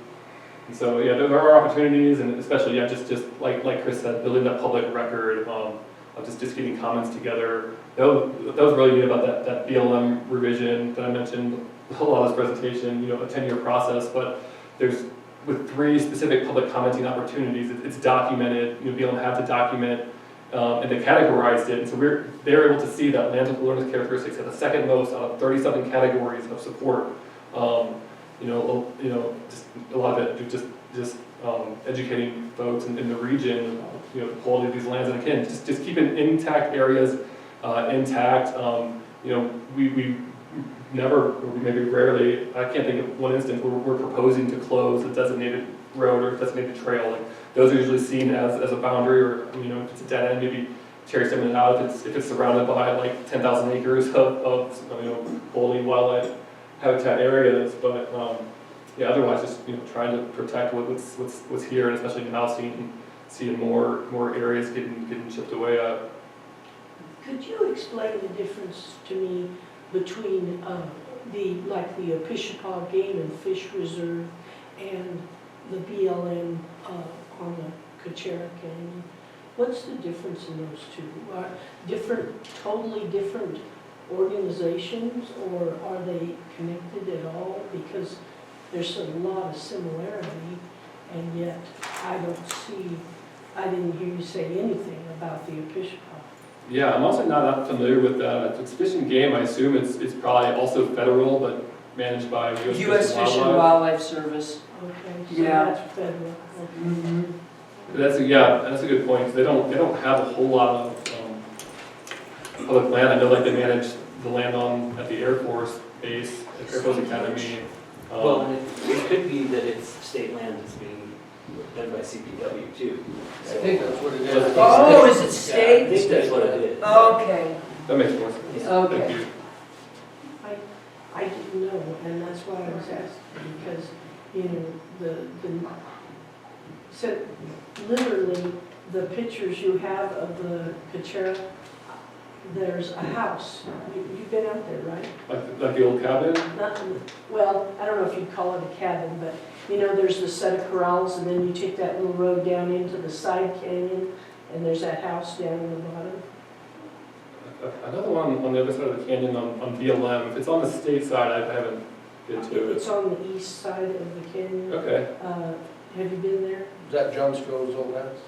And so there are opportunities, and especially just like Chris said, building that public record of just getting comments together. That was really neat about that BLM revision that I mentioned a lot of this presentation, a 10-year process, but there's, with 3 specific public commenting opportunities, it's documented, BLM had to document, and they categorized it, and so they're able to see that lands with wilderness characteristics had the second most out of 30-something categories of support. Just a lot of it just educating folks in the region, the quality of these lands, and again, just keeping intact areas intact. We never, or maybe rarely, I can't think of one instance where we're proposing to close a designated road or designated trail. Like, those are usually seen as a boundary, or if it's a dead end, maybe cherry stemming it out if it's surrounded by like 10,000 acres of holy wildlife habitat areas. But otherwise, just trying to protect what's here, and especially now seeing more areas getting chipped away at. Could you explain the difference to me between the Opishipaw Game and Fish Reserve and the BLM on the Kachera Canyon? What's the difference in those two? Totally different organizations, or are they connected at all? Because there's a lot of similarity, and yet I didn't hear you say anything about the Opishipaw. Yeah, I'm also not familiar with that. If it's Fish and Game, I assume it's probably also federal, but managed by U.S. Fish and Wildlife Service. Okay, so Yeah. that's federal. Okay. Mm-hmm. That's a good point, 'cause they don't have a whole lot of public land. I know they manage the land at the Air Force Base, Air Force Academy. Well, and it could be that it's state land that's being done by CPW too. I think that's what it is. Oh, is it I state? think that's what it is. Okay. That makes more sense. Okay. Thank you. I didn't know, and that's why I was asking, because, so literally, the pictures you have of the Kachera, there's a house. You've been out there, right? Like the old cabin? Well, I don't know if you'd call it a cabin, but, there's the set of corrals, and then you take that little road down into the side canyon, and there's that house down in the bottom. Another one on the other side of the canyon on BLM. If it's on the state side, I haven't been to it. It's on the east side of the canyon. Okay. Have you been there? Is that John Stroh's old house?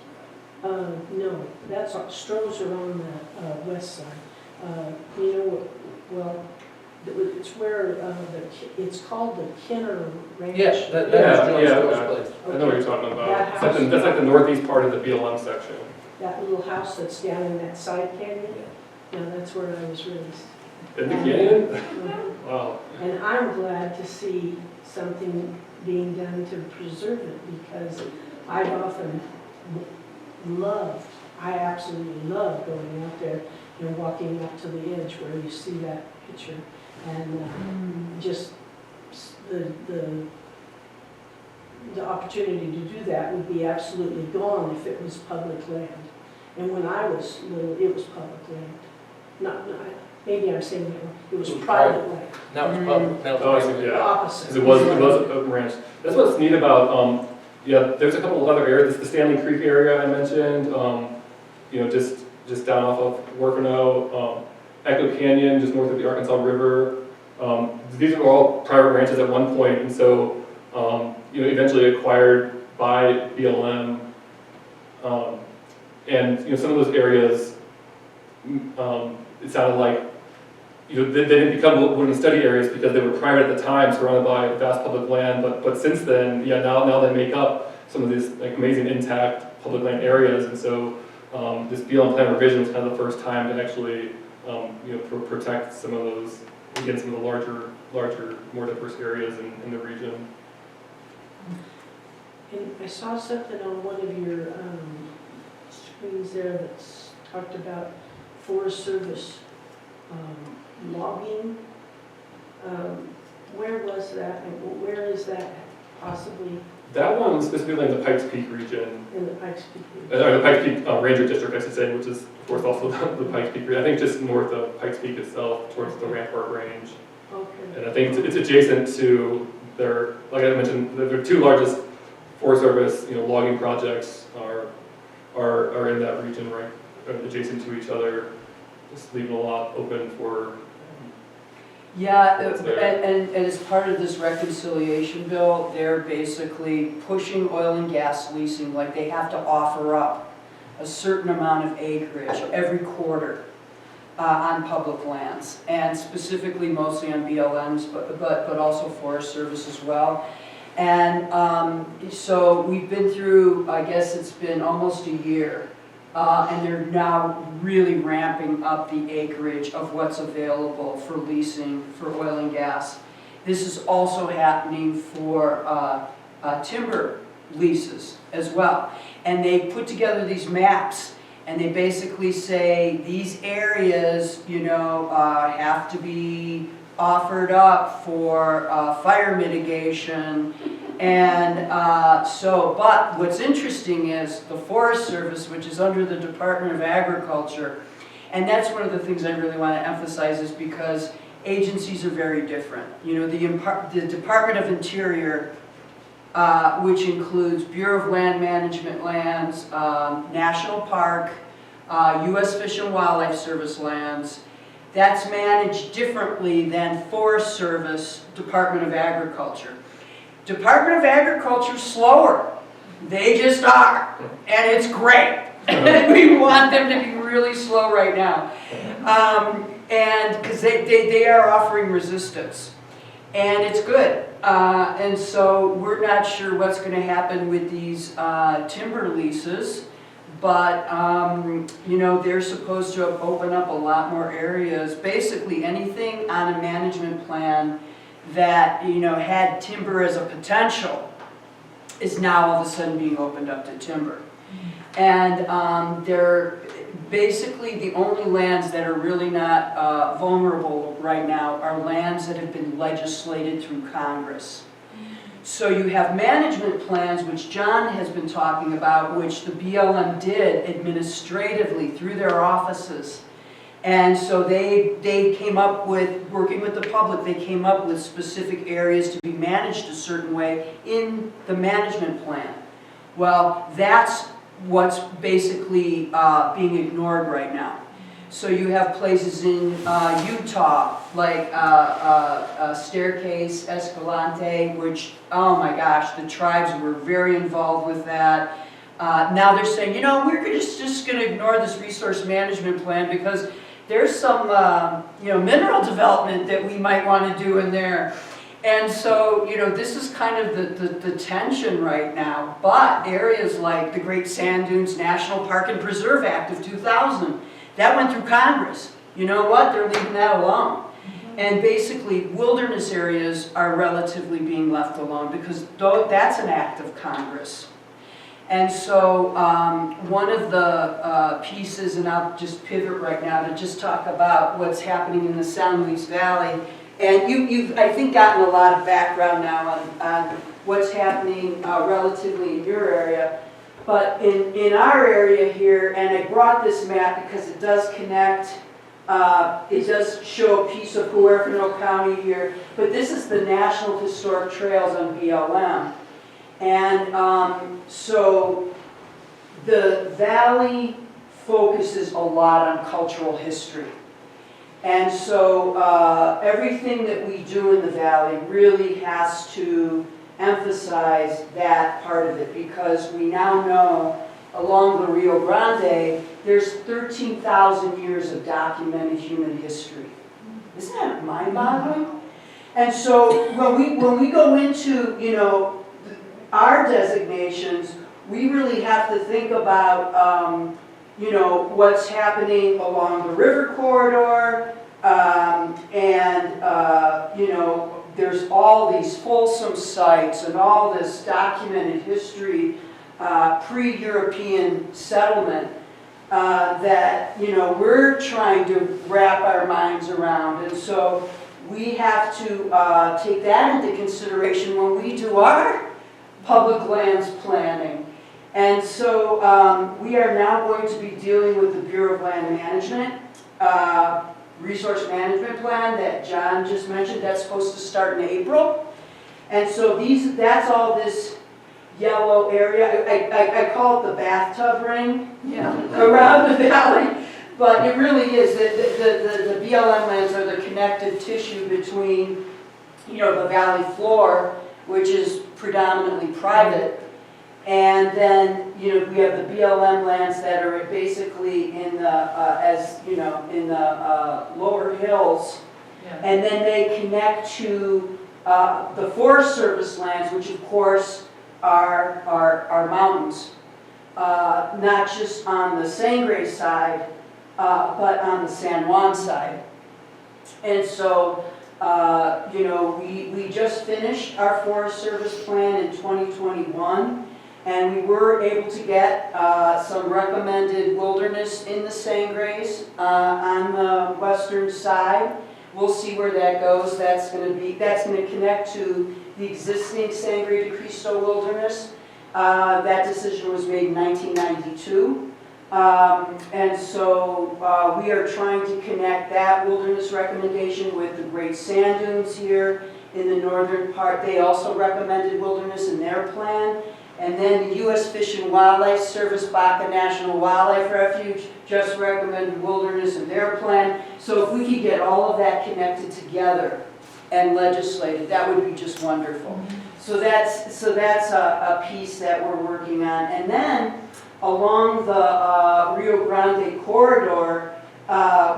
No, that's, Stroh's are on the west side. It's where, it's called the Kenner Ranch. Yes, that Yeah, was John yeah, Stroh's place. I know what you're talking about. That That's house- like the northeast part of the BLM section. That little house that's down in that side canyon. Yeah, that's where I was raised. In the canyon? Mhm. Wow. And I'm glad to see something being done to preserve it, because I've often I absolutely love going out there and walking up to the edge where you see that picture. And just the opportunity to do that would be absolutely gone if it was public land. And when I was little, it was public land. Maybe I'm saying it wrong. It was private land. Now it's public, now it's Oh, I see, private. The yeah. opposite. 'Cause it was a ranch. That's what's neat about, there's a couple of other areas. The Stanley Creek area I mentioned, just down off of Worfano, Echo Canyon, just north of the Arkansas River. These are all private ranches at one point, and so, eventually acquired by BLM. And, some of those areas, it sounded like, they didn't become wilderness study areas because they were private at the time, surrounded by vast public land, but since then, now they make up some of these amazing intact public land areas, and so this BLM plan revision was kind of the first time to actually, protect some of those, again, some of the larger, more diverse areas in the region. And I saw something on one of your screens there that's talked about Forest Service logging. Where was that, and where is that possibly That one specifically in the Pikes Peak region, in the Pikes Peak? or the Pikes Peak Ranger District, I should say, which is, of course, also the Pikes Peak region. I think just north of Pikes Peak itself, towards the Rampart Range. Okay. And I think it's adjacent to their, like I mentioned, their 2 largest Forest Service, logging projects are in that region, right, adjacent to each other, just leaving a lot open for Yeah, That's fair. and as part of this reconciliation bill, they're basically pushing oil and gas leasing, like they have to offer up a certain amount of acreage every quarter on public lands, and specifically mostly on BLMs, but also Forest Service as well. And so we've been through, I guess it's been almost a year, and they're now really ramping up the acreage of what's available for leasing for oil and gas. This is also happening for timber leases as well. And they put together these maps, and they basically say these areas, you know, have to be offered up for fire mitigation. And but what's interesting is the Forest Service, which is under the Department of Agriculture, and that's one of the things I really want to emphasize, is because agencies are very different. You know, the Department of Interior, which includes Bureau of Land Management lands, National Park, U.S. Fish and Wildlife Service lands, that's managed differently than Forest Service, Department of Agriculture. Department of Agriculture is slower. They just are. And it's great. And we want them to be really slow right now. And because they are offering resistance. And it's good. And so we're not sure what's going to happen with these timber leases. But, you know, they're supposed to open up a lot more areas. Basically anything on a management plan that, you know, had timber as a potential is now all of a sudden being opened up to timber. And they're basically the only lands that are really not vulnerable right now are lands that have been legislated through Congress. So you have management plans, which John has been talking about, which the BLM did administratively through their offices. And so they came up with, working with the public, they came up with specific areas to be managed a certain way in the management plan. Well, that's what's basically being ignored right now. So you have places in Utah, like Staircase, Escalante, which, oh my gosh, the tribes were very involved with that. Now they're saying, you know, we're just going to ignore this resource management plan because there's some, you know, mineral development that we might want to do in there. And so, you know, this is kind of the tension right now. But areas like the Great Sand Dunes National Park and Preserve Act of 2000, that went through Congress. You know what? They're leaving that alone. And basically, wilderness areas are relatively being left alone because that's an act of Congress. And so one of the pieces, and I'll just pivot right now to just talk about what's happening in the San Luis Valley. And you've, I think, gotten a lot of background now on what's happening relatively in your area. But in our area here, and I brought this map because it does connect, it does show a piece of Huerfano County here, but this is the National Historic Trails on BLM. And so the valley focuses a lot on cultural history. And so everything that we do in the valley really has to emphasize that part of it, because we now know along the Rio Grande there's 13,000 years of documented human history. Isn't that mind-boggling? And so when we go into, you know, our designations, we really have to think about you know, what's happening along the river corridor, you know, there's all these Folsom sites and all this documented history, pre-European settlement that, you know, we're trying to wrap our minds around. And so we have to take that into consideration when we do our public lands planning. And so we are now going to be dealing with the Bureau of Land Management resource management plan that John just mentioned. That's supposed to start in April. And so that's all this yellow area. I call it the bathtub ring, around the valley. But it really is, the BLM lands are the connective tissue between, you know, the valley floor, which is predominantly private, and then, you know, we have the BLM lands that are basically in the, as, you know, in the lower hills, and then they connect to the Forest Service lands, which of course are mountains, not just on the Sangre side, but on the San Juan side. And so, you know, we just finished our Forest Service plan in 2021, and we were able to get some recommended wilderness in the Sangres on the western side. We'll see where that goes. That's going to connect to the existing Sangre de Cristo wilderness. That decision was made in 1992. And so we are trying to connect that wilderness recommendation with the Great Sand Dunes here in the northern part. They also recommended wilderness in their plan. And then the U.S. Fish and Wildlife Service, Baca National Wildlife Refuge, just recommended wilderness in their plan. So if we could get all of that connected together and legislated, that would be just wonderful. So that's a piece that we're working on. And then along the Rio Grande corridor,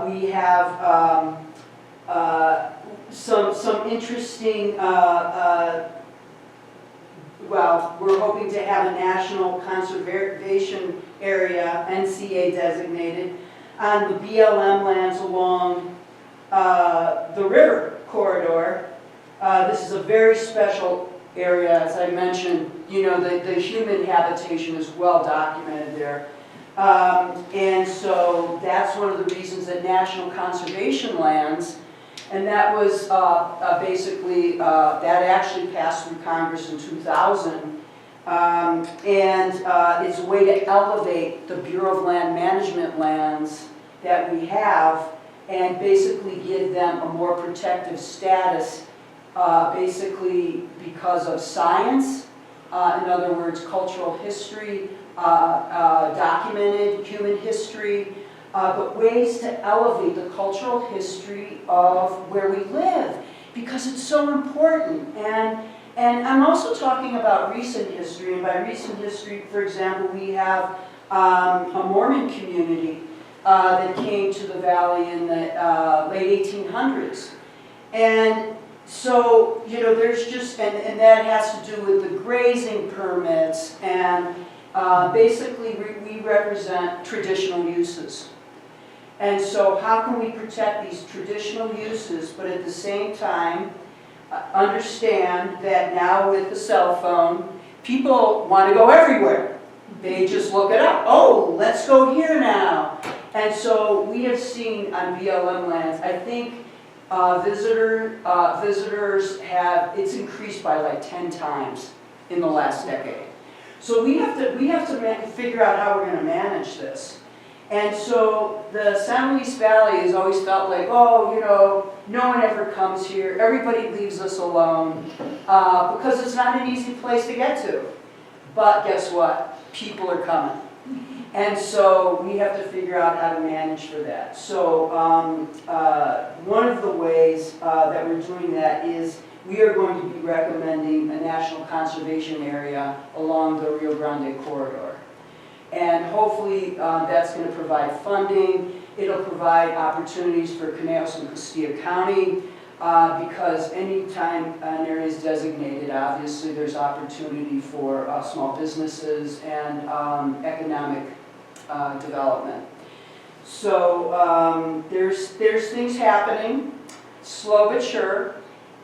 we have some interesting, well, we're hoping to have a national conservation area, NCA designated, on the BLM lands along the river corridor. This is a very special area, as I mentioned. You know, the human habitation is well documented there. And so that's one of the reasons that national conservation lands, and that was basically, that actually passed through Congress in 2000. And it's a way to elevate the Bureau of Land Management lands that we have and basically give them a more protective status, basically because of science, in other words, cultural history, documented human history, but ways to elevate the cultural history of where we live, because it's so important. And I'm also talking about recent history, and by recent history, for example, we have a Mormon community that came to the valley in the late 1800s. And so, you know, there's just, and that has to do with the grazing permits, and basically we represent traditional uses. And so how can we protect these traditional uses, but at the same time understand that now with the cell phone, people want to go everywhere. They just look it up. Oh, let's go here now. And so we have seen on BLM lands, I think visitors have, it's increased by like 10 times in the last decade. So we have to figure out how we're going to manage this. And so the San Luis Valley has always felt like, oh, you know, no one ever comes here. Everybody leaves us alone because it's not an easy place to get to. But guess what? People are coming. And so we have to figure out how to manage for that. So one of the ways that we're doing that is we are going to be recommending a national conservation area along the Rio Grande corridor. And hopefully that's going to provide funding. It'll provide opportunities for Conejos and Castilla County because anytime an area is designated, obviously there's opportunity for small businesses and economic development. So there's things happening, slow but sure.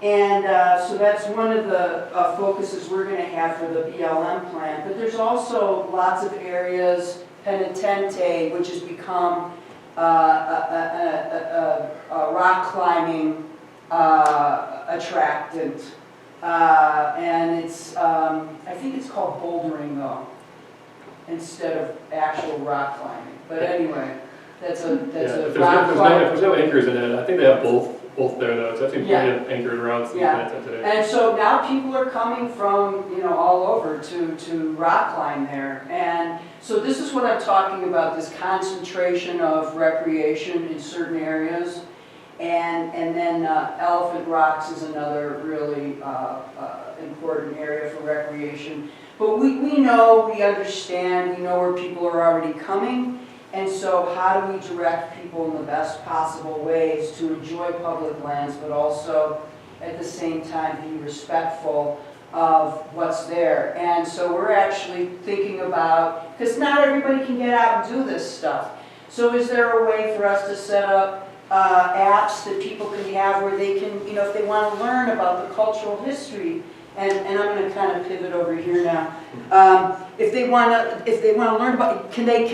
And so that's one of the focuses we're going to have for the BLM plan. But there's also lots of areas, Penitente, which has become a rock climbing attractant. And it's, I think it's called bouldering though, instead of actual rock climbing. But anyway, that's a rock climbing. If there's no anchors in it, I think they have both both there though, so that seems Yeah. really anchored around some Yeah. events today. And so now people are coming from, all over to rock climb there. And so this is what I'm talking about, this concentration of recreation in certain areas. And then Elephant Rocks is another really important area for recreation. But we know, we understand, we know where people are already coming. And so how do we direct people in the best possible ways to enjoy public lands, but also at the same time be respectful of what's there? And so we're actually thinking about, because not everybody can get out and do this stuff. So is there a way for us to set up apps that people can have where they can, if they want to learn about the cultural history, and I'm going to kind of pivot over here now. If they want to learn about, can they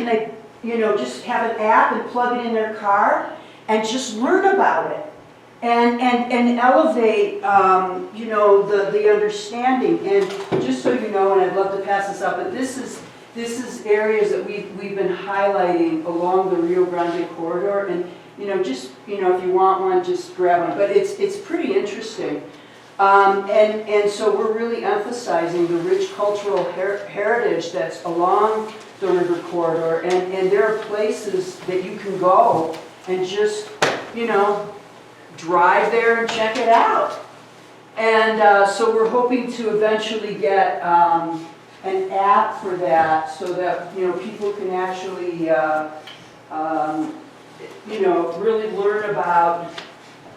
just have an app and plug it in their car and just learn about it and elevate, the understanding. And just so you know, and I'd love to pass this up, but this is areas that we've been highlighting along the Rio Grande corridor. And if you want one, just grab one. But it's pretty interesting. And so we're really emphasizing the rich cultural heritage that's along the river corridor, and there are places that you can go and just, drive there and check it out. And so we're hoping to eventually get an app for that so that, people can actually, really learn about,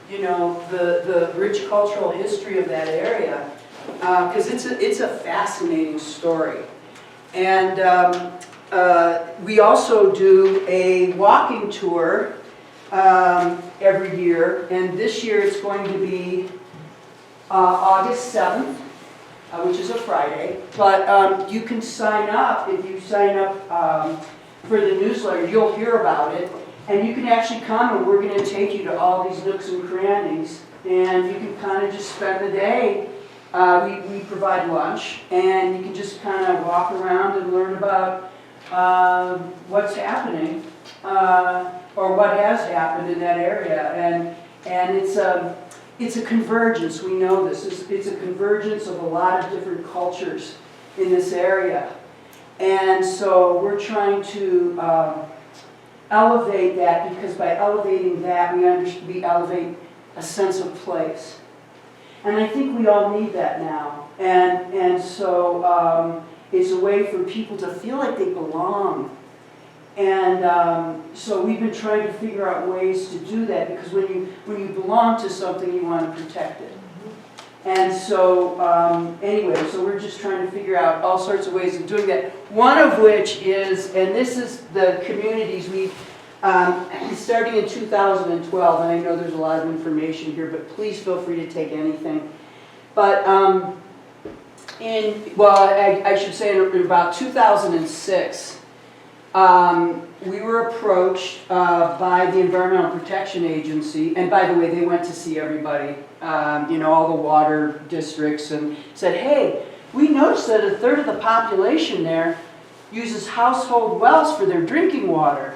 the rich cultural history of that area, because it's a fascinating story. And we also do a walking tour every year, and this year it's going to be August 7th, which is a Friday. But you can sign up. If you sign up for the newsletter, you'll hear about it. And you can actually come, and we're going to take you to all these nooks and crannies, and you can kind of just spend the day. We provide lunch, and you can just kind of walk around and learn about what's happening or what has happened in that area. And it's a convergence. We know this. It's a convergence of a lot of different cultures in this area. And so we're trying to elevate that, because by elevating that, we elevate a sense of place. And I think we all need that now. And so it's a way for people to feel like they belong. And so we've been trying to figure out ways to do that, because when you belong to something, you want to protect it. And so anyway, so we're just trying to figure out all sorts of ways of doing that. One of which is, and this is the communities we've, starting in 2012, and I know there's a lot of information here, but please feel free to take anything. But I should say in about 2006, we were approached by the Environmental Protection Agency, and by the way, they went to see everybody, all the water districts, and said, hey, we noticed that a third of the population there uses household wells for their drinking water.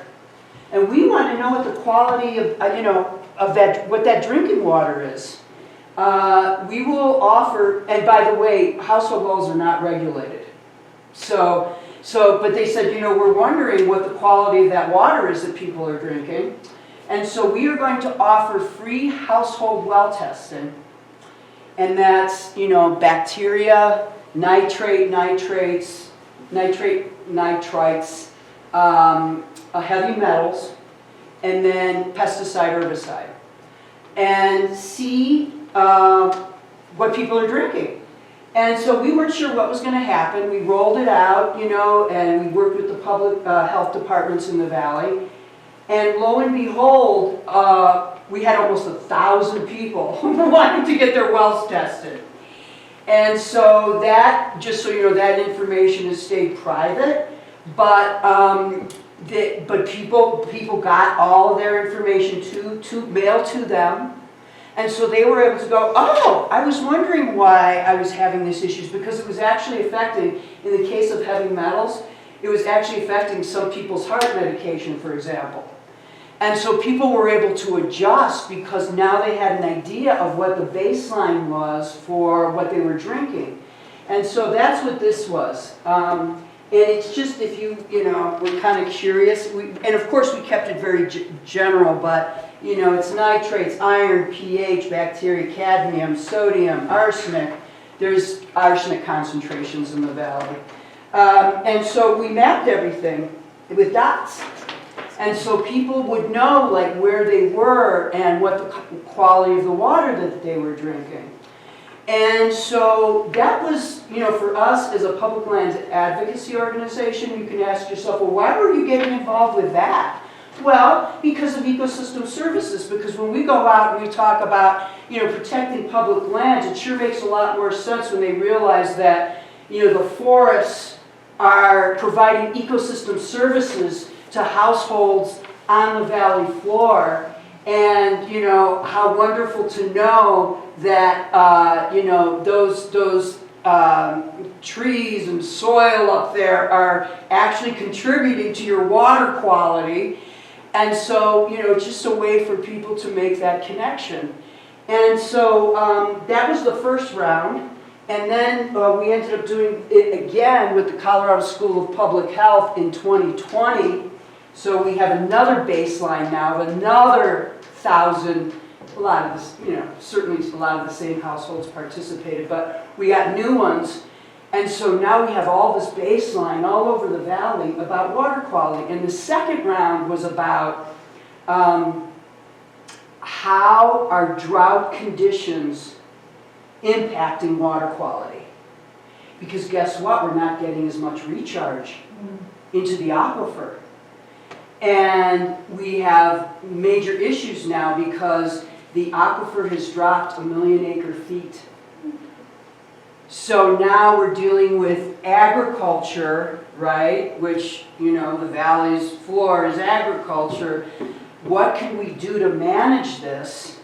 And we want to know what the quality of that, what that drinking water is. We will offer, and by the way, household wells are not regulated. But they said, we're wondering what the quality of that water is that people are drinking. And so we are going to offer free household well testing. And that's, bacteria, nitrites, heavy metals, and then pesticide, herbicide. And see what people are drinking. And so we weren't sure what was going to happen. We rolled it out, and we worked with the public health departments in the valley. And lo and behold, we had almost 1,000 people wanting to get their wells tested. And so that, just so you know, that information has stayed private. But people got all of their information to mail to them. And so they were able to go, oh, I was wondering why I was having these issues, because it was actually affecting, in the case of heavy metals, it was actually affecting some people's heart medication, for example. And so people were able to adjust because now they had an idea of what the baseline was for what they were drinking. And so that's what this was. And it's just if you know, we're kind of curious. And of course we kept it very general, but you know, it's nitrates, iron, pH, bacteria, cadmium, sodium, arsenic. There's arsenic concentrations in the valley. And so we mapped everything with dots. And so people would know like where they were and what the quality of the water that they were drinking. And so that was, you know, for us as a public lands advocacy organization, you can ask yourself, well, why were you getting involved with that? Well, because of ecosystem services, because when we go out and we talk about, you know, protecting public lands, it sure makes a lot more sense when they realize that, you know, the forests are providing ecosystem services to households on the valley floor. And, you know, how wonderful to know that, you know, those trees and soil up there are actually contributing to your water quality. And so, you know, it's just a way for people to make that connection. And so that was the first round. And then we ended up doing it again with the Colorado School of Public Health in 2020. So we have another baseline now of another 1,000, a lot of this, you know, certainly a lot of the same households participated, but we got new ones. And so now we have all this baseline all over the valley about water quality. And the second round was about how are drought conditions impacting water quality. Because guess what? We're not getting as much recharge into the aquifer. And we have major issues now because the aquifer has dropped 1 million acre feet. So now we're dealing with agriculture, right? Which, you know, the valley's floor is agriculture. What can we do to manage this?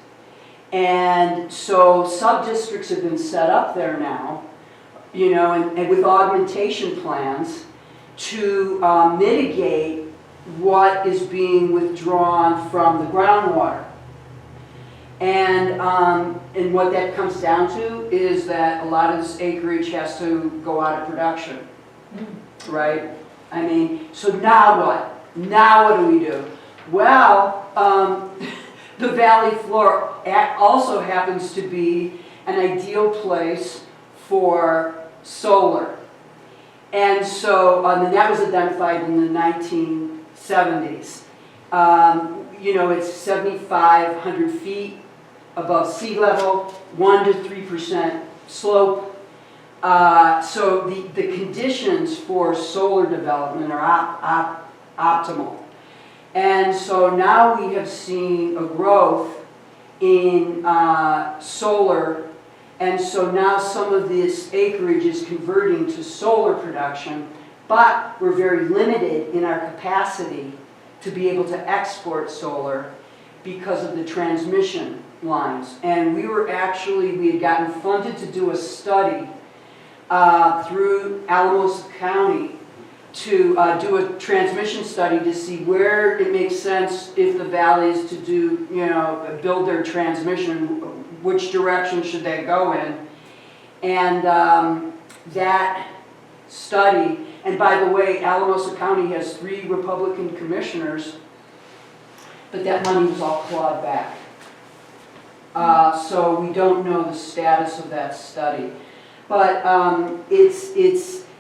And so sub-districts have been set up there now, you know, and with augmentation plans to mitigate what is being withdrawn from the groundwater. And what that comes down to is that a lot of this acreage has to go out of production, right? I mean, so now what? Now what do we do? Well, the valley floor also happens to be an ideal place for solar. And so that was identified in the 1970s. You know, it's 7,500 feet above sea level, 1 to 3% slope. So the conditions for solar development are optimal. And so now we have seen a growth in solar, and so now some of this acreage is converting to solar production, but we're very limited in our capacity to be able to export solar because of the transmission lines. And we had gotten funded to do a study through Alamosa County to do a transmission study to see where it makes sense if the valley is to do, you know, build their transmission, which direction should they go in. And that study, and by the way, Alamosa County has 3 Republican commissioners, but that money was all clawed back. So we don't know the status of that study. But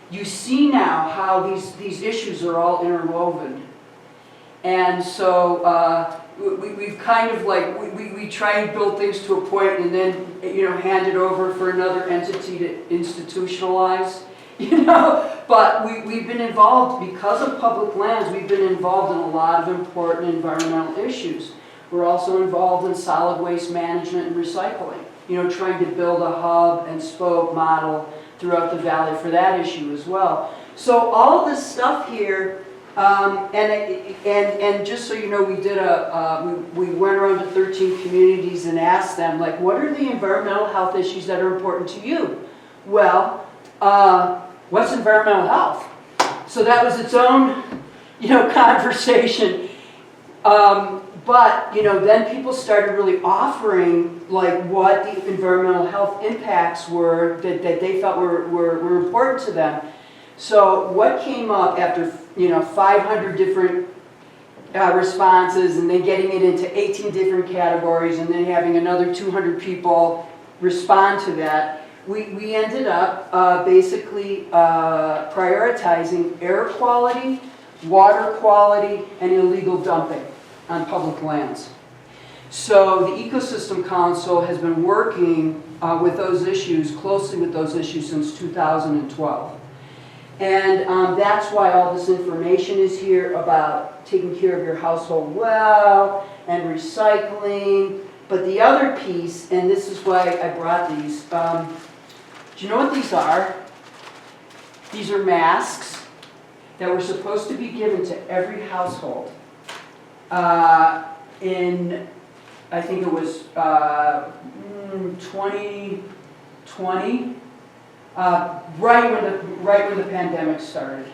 you see now how these issues are all interwoven. And so we've kind of like, we try and build things to a point and then, you know, hand it over for another entity to institutionalize, you know. But we've been involved, because of public lands, we've been involved in a lot of important environmental issues. We're also involved in solid waste management and recycling, you know, trying to build a hub and spoke model throughout the valley for that issue as well. So all of this stuff here, and just so you know, we did we went around to 13 communities and asked them, like, what are the environmental health issues that are important to you? Well, what's environmental health? So that was its own, you know, conversation. But, you know, then people started really offering like what the environmental health impacts were that they felt were important to them. So what came up after, you know, 500 different responses, and then getting it into 18 different categories, and then having another 200 people respond to that, we ended up basically prioritizing air quality, water quality, and illegal dumping on public lands. So the Ecosystem Council has been working with those issues, closely with those issues since 2012. And that's why all this information is here about taking care of your household well and recycling. But the other piece, and this is why I brought these, do you know what these are? These are masks that were supposed to be given to every household in, I think it was 2020, right when the pandemic started.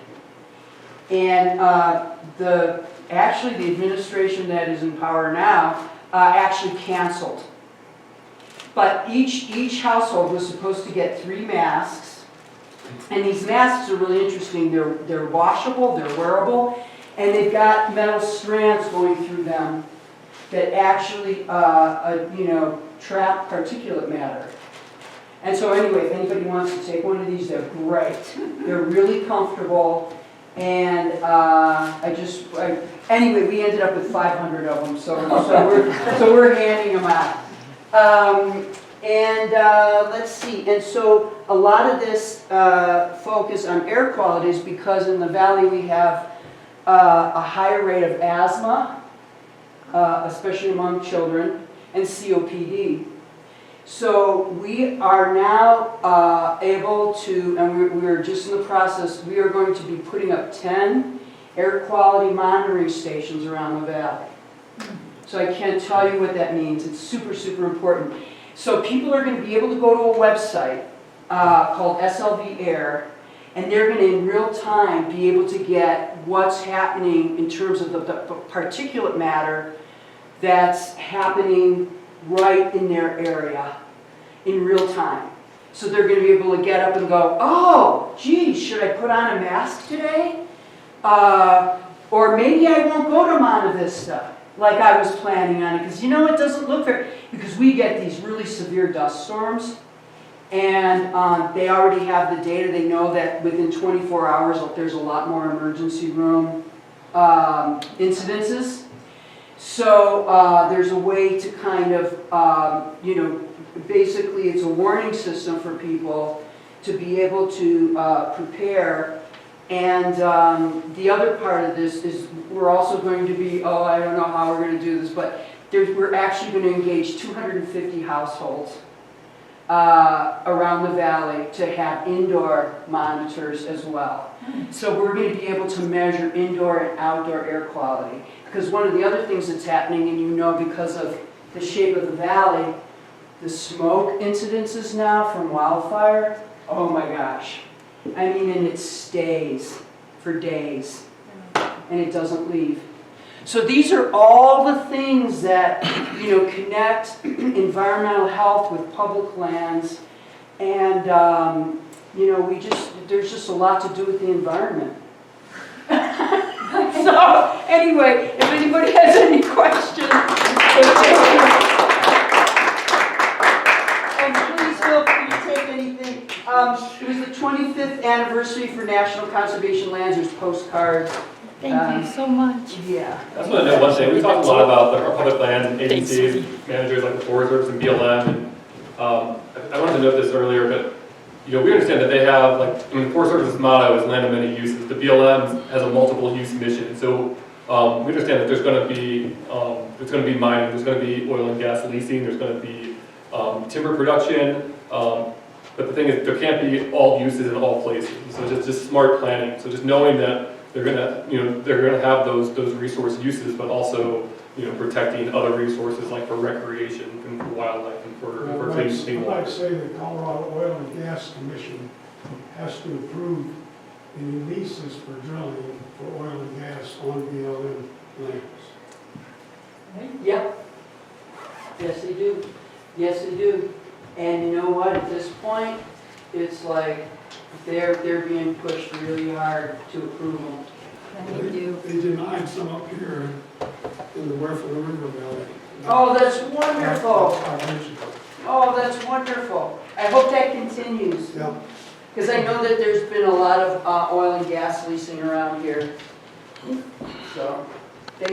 And actually the administration that is in power now actually canceled. But each household was supposed to get 3 masks. And these masks are really interesting. They're washable, they're wearable, and they've got metal strands going through them that actually you know, trap particulate matter. And so anyway, if anybody wants to take one of these, they're great. They're really comfortable. And anyway, we ended up with 500 of them, so we're handing them out. Let's see, and so a lot of this focus on air quality is because in the valley we have a higher rate of asthma, especially among children, and COPD. So we are now able to, and we're just in the process, we are going to be putting up 10 air quality monitoring stations around the valley. So I can't tell you what that means. It's super, super important. So people are going to be able to go to a website called SLV Air, and they're going to in real time be able to get what's happening in terms of the particulate matter that's happening right in their area in real time. So they're going to be able to get up and go, oh, geez, should I put on a mask today? Or maybe I won't go to Monte Vista like I was planning on it, because you know it doesn't look very, because we get these really severe dust storms, and they already have the data. They know that within 24 hours there's a lot more emergency room incidences. So there's a way to kind of, you know, basically it's a warning system for people to be able to prepare. And the other part of this is we're also going to be, I don't know how we're going to do this, but we're actually going to engage 250 households around the valley to have indoor monitors as well. So we're going to be able to measure indoor and outdoor air quality. Because one of the other things that's happening, and you know because of the shape of the valley, the smoke incidences now from wildfire, oh my gosh. I mean, and it stays for days, and it doesn't leave. So these are all the things that, you know, connect environmental health with public lands, and, you know, there's just a lot to do with the environment. So, anyway, if anybody has any questions, and please feel free to take anything. It was the 25th anniversary for National Conservation Lands. There's postcards. Thank you so much. Yeah. I just want to know one thing. We talked a lot about our public land agencies, managers like the Forest Service and BLM, and I wanted to note this earlier, but you know, we understand that they have, like, I mean, the Forest Service's motto is land of many uses. The BLM has a multiple use mission, so we understand that there's going to be mining, there's going to be oil and gas leasing, there's going to be timber production, but the thing is, there can't be all uses in all places. So just smart planning. So just knowing that they're going to have those resource uses, but also, you know, protecting other resources like for recreation and for wildlife and for clean water. I'd say the Colorado Oil and Gas Commission has to approve any leases for drilling for oil and gas on BLM lands. Yep. Yes, they do. Yes, they do. And you know what, at this point, it's like they're being pushed really hard to approve them. They do. They denied some up here in the Whereford River Valley. Oh, that's wonderful. 5 years ago. Oh, that's wonderful. I hope that continues. Yeah. Because I know that there's been a lot of oil and gas leasing around here. So,